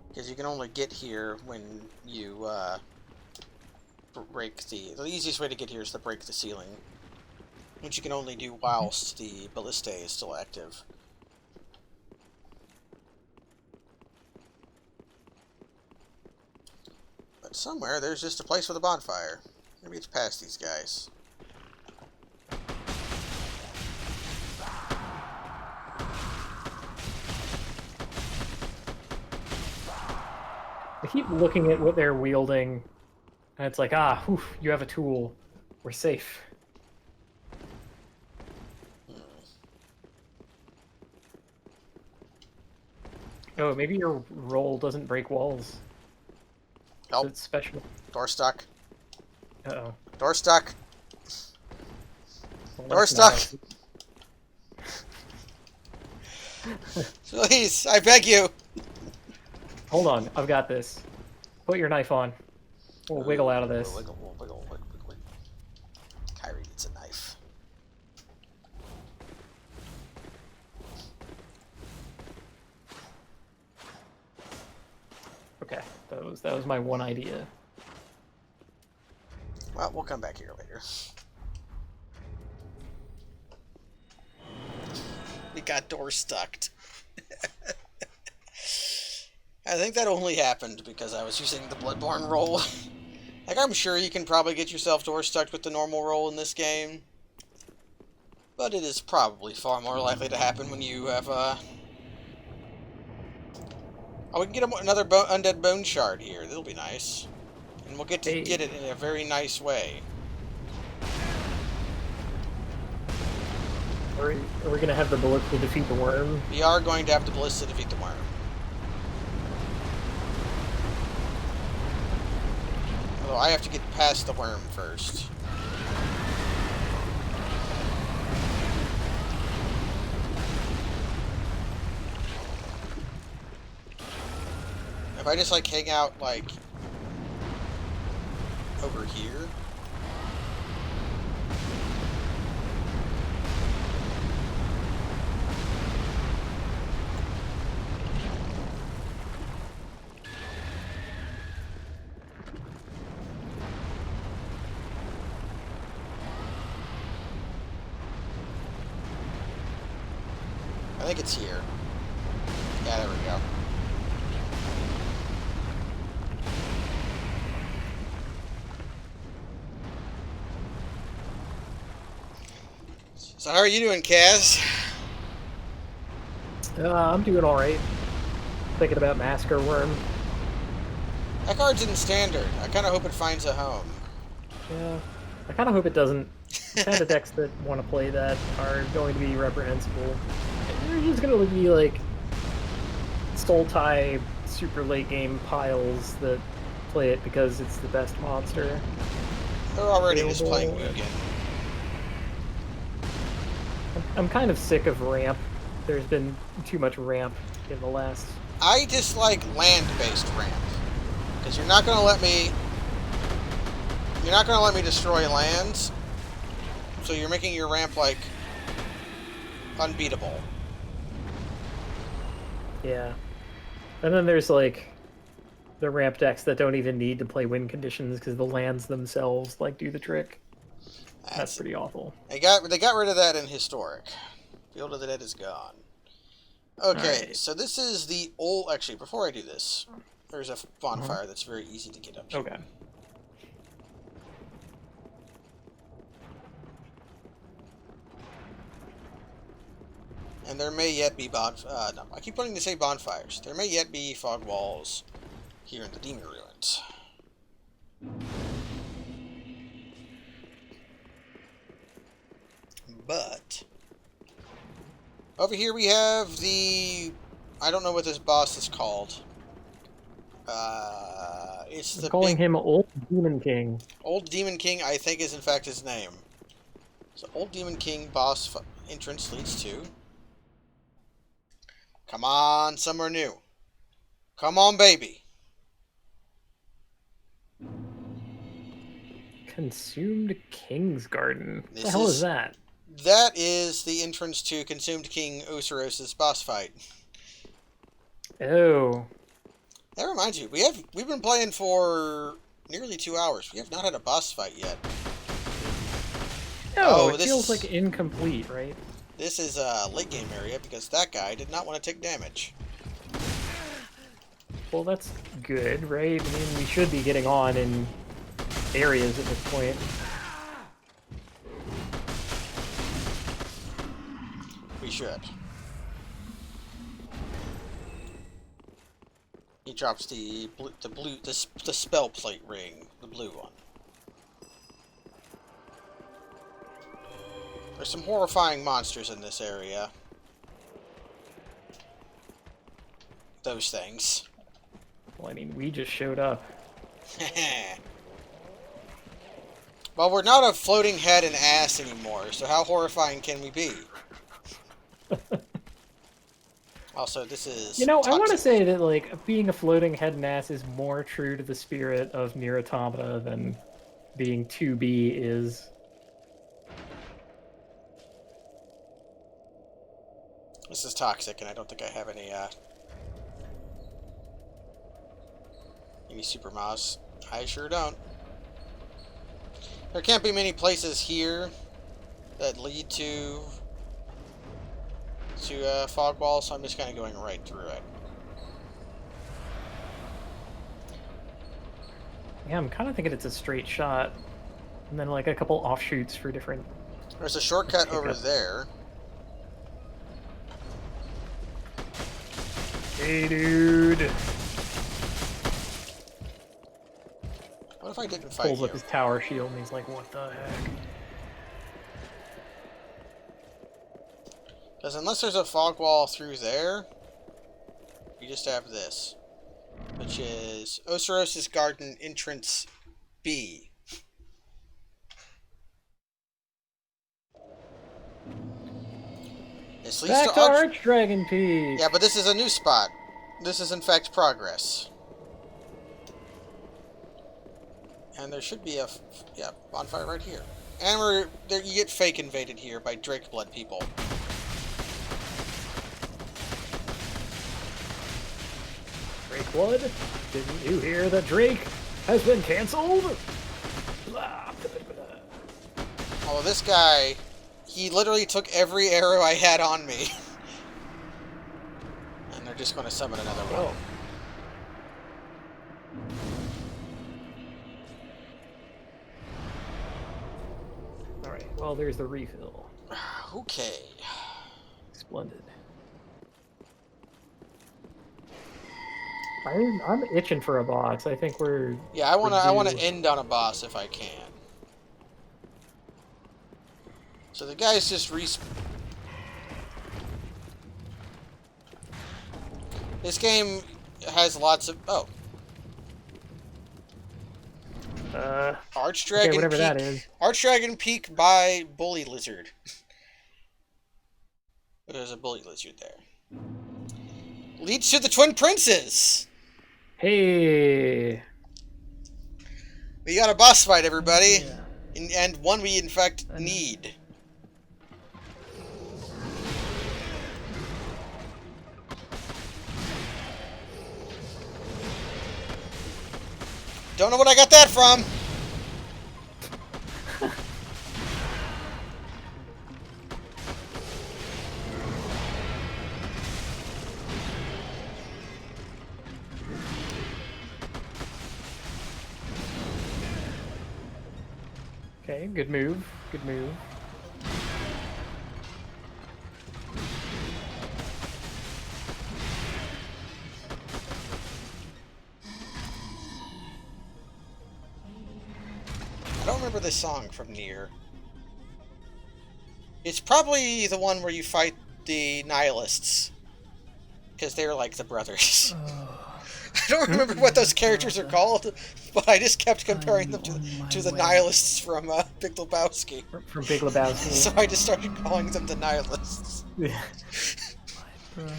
Because you can only get here when you break the easiest way to get here is to break the ceiling, which you can only do whilst the ballistae is still active. But somewhere there's just a place with a bonfire. Maybe it's past these guys. I keep looking at what they're wielding, and it's like, ah, whew, you have a tool. We're safe. Oh, maybe your roll doesn't break walls. Nope. It's special. Door stuck. Uh-oh. Door stuck. Well, Door that's not stuck. Please, I beg you. Hold on, I've got this. Put your knife on. We'll wiggle out of this. Wiggle. Kyrie needs a knife. Okay, that was my one idea. Well, we'll come back here later. We got doors stuck. I think that only happened because I was using the Bloodborne roll. Like, I'm sure you can probably get yourself door stuck with the normal roll in this game. But it is probably far more likely to happen when you have, Oh, we can get another undead bone shard here. That'll be nice. And we'll get to Hey. get it in a very nice way. Are we gonna have the bullets to defeat the worm? We are going to have the ballista to defeat the worm. Although I have to get past the worm first. If I just, like, hang out, like, over here... I think it's here. Yeah, there we go. So how are you doing, Kaz? I'm doing all right. Thinking about Massacre Worm. That card's in standard. I kind of hope it finds a home. Yeah, I kind of hope it doesn't. The kind of decks that want to play that are going to be reprehensible. They're just going to be like Sultai super late game piles that play it because it's the best monster. They're already just playing Available. Mugen. I'm kind of sick of ramp. There's been too much ramp in the last. I dislike land-based ramp. Because you're not going to let me... You're not going to let me destroy lands. So you're making your ramp, like, unbeatable. Yeah. And then there's like the ramp decks that don't even need to play win conditions because the lands themselves like do the trick. That's pretty awful. They got rid of that in Historic. Field of the Dead is gone. Okay, Alright. so this is the old... Actually, before I do this, there's a bonfire that's very easy to get up to. Okay. And there may yet be no, I keep wanting to say bonfires. There may yet be fog walls here in the Demon Ruins. But over here we have the... I don't know what this boss is called. It's the Calling big... him Old Demon King. Old Demon King, I think, is in fact his name. So Old Demon King boss entrance leads to... Come on, somewhere new. Come on, baby. Consumed King's Garden. What This the hell is- is that? That is the entrance to Consumed King Usuros' boss fight. Oh. That reminds you, we've been playing for nearly 2 hours. We have not had a boss fight yet. No, Oh, it this feels is- like incomplete, right? This is a late game area because that guy did not want to take damage. Well, that's good, right? I mean, we should be getting on in areas at this point. We should. He drops the spell plate ring, the blue one. There's some horrifying monsters in this area. Those things. Well, I mean, we just showed up. Well, we're not a floating head and ass anymore, so how horrifying can we be? Also, this is... You know, I want to toxic. say that, like, being a floating head and ass is more true to the spirit of Nier Automata than being 2B is. This is toxic, and I don't think I have any, me Super Mouse. I sure don't. There can't be many places here that lead to Fog Wall, so I'm just kind of going right through it. Yeah, I'm kind of thinking it's a straight shot, and then like a couple offshoots for different. There's a shortcut over Hiccup. there. Hey, dude! What if I didn't fight Pulls you? up his tower shield, and he's like, "What the heck?" Because unless there's a fog wall through there, you just have this, which is Oceros' Garden Entrance B. This leads Back to Archdragon Peak. Yeah, but this is a new spot. This is in fact progress. And there should be a bonfire right here. And you get fake invaded here by Drake Blood people. Drake Blood? Didn't you hear that Drake has been cancelled? Although this guy, he literally took every arrow I had on me. And they're just going to summon another one. Alright, well, there's the refill. Okay. Splendid. I'm itching for a boss. I think we're... Yeah, I wanna due. end on a boss if I can. So the guy's just This game has lots of Archdragon okay, whatever Peak. that is. Archdragon Peak by Bully Lizard. There's a Bully Lizard there. Leads to the Twin Princes! Hey! We got a boss fight, everybody! Yeah. And one we, in fact, need. Don't know what I got that from! Okay, good move. Good move. I don't remember this song from Nier. It's probably the one where you fight the Nihilists. Because they're like the brothers. I don't remember what those characters are called, but I just kept comparing them to the Nihilists from Big Lebowski. From Big Lebowski. So I just started calling them the Nihilists. Yeah. My brother,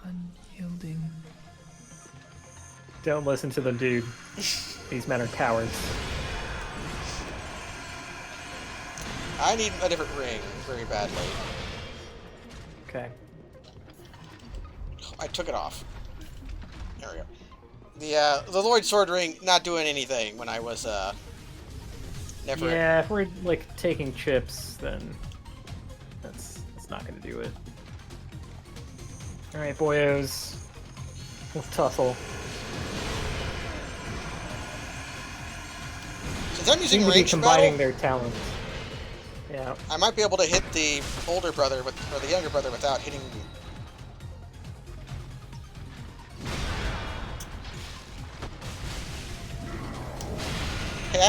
unyielding. Don't listen to them, dude. These men are cowards. I need a different ring very badly. Okay. I took it off. There we go. The Lloyd Sword ring not doing anything when I was never. Yeah, if we're like taking chips, then that's not gonna do it. All right, boyos, let's tussle. Since I'm using Seem to be range combining battle, their talents. Yeah. I might be able to hit the older brother or the younger brother without hitting. Hey,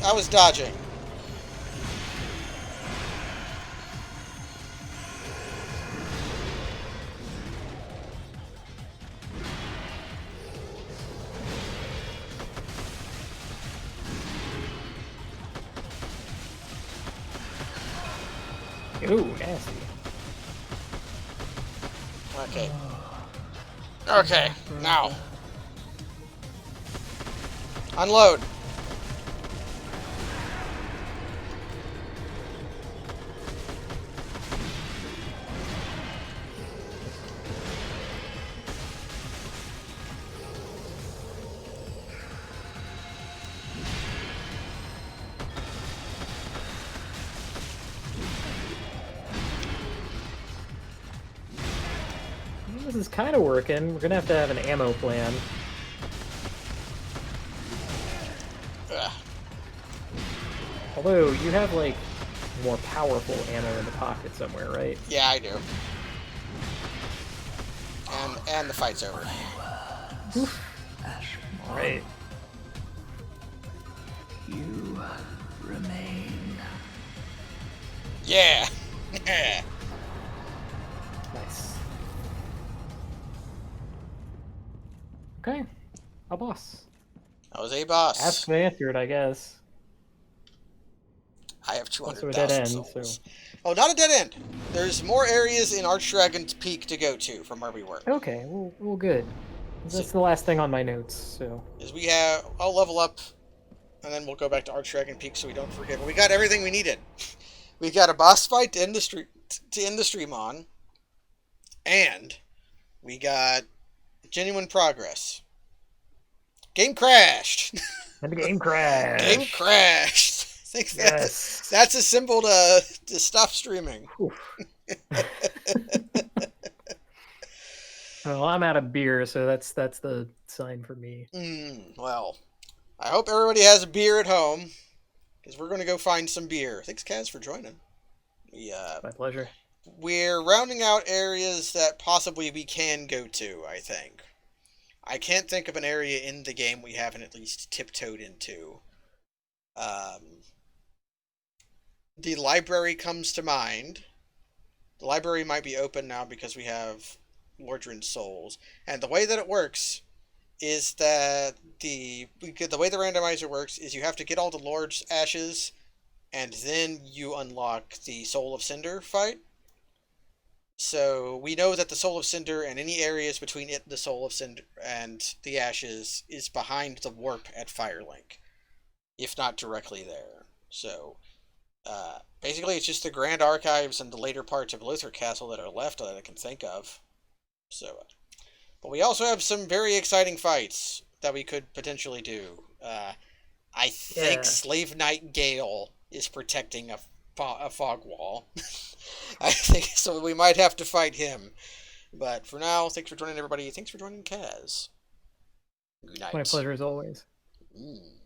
I was dodging. Ooh, nasty. Okay. Okay, now. Unload. is kind of working. We're gonna have an ammo plan. Ugh. Although, you have, like, more powerful ammo in the pocket somewhere, right? Yeah, I do. And the fight's over. Right. You remain. Yeah! Nice. Okay. A boss. That was a boss. Asked and answered, I guess. I have Also a dead 200,000 end, souls. so... Oh, not a dead end. There's more areas in Archdragon's Peak to go to from where we were. Okay, well good. That's the last thing on my notes, so... Is we have... I'll level up, and then we'll go back to Archdragon Peak so we don't forget. But we got everything we needed. We got a boss fight to end the stream on, and we got genuine progress. Game crashed. And the game crashed. Game crashed. I think Yes. that's a symbol to stop streaming. Well, I'm out of beer, so that's the sign for me. Well, I hope everybody has a beer at home, because we're going to go find some beer. Thanks, Kaz, for joining. My pleasure. We're rounding out areas that possibly we can go to, I think. I can't think of an area in the game we haven't at least tiptoed into. The library comes to mind. The library might be open now because we have Lordran's souls. And the way that it works is that the way the randomizer works is you have to get all the Lord's ashes, and then you unlock the Soul of Cinder fight. So we know that the Soul of Cinder and any areas between it, the Soul of Cinder, and the ashes is behind the warp at Firelink, if not directly there. So basically it's just the Grand Archives and the later parts of Lothar Castle that are left that I can think of. So, but we also have some very exciting fights that we could potentially do. I think Slave Knight Gale is protecting a fog wall. I think so. We might have to fight him. But for now, thanks for joining everybody. Thanks for joining Kaz. Good night. My pleasure as always. Mm.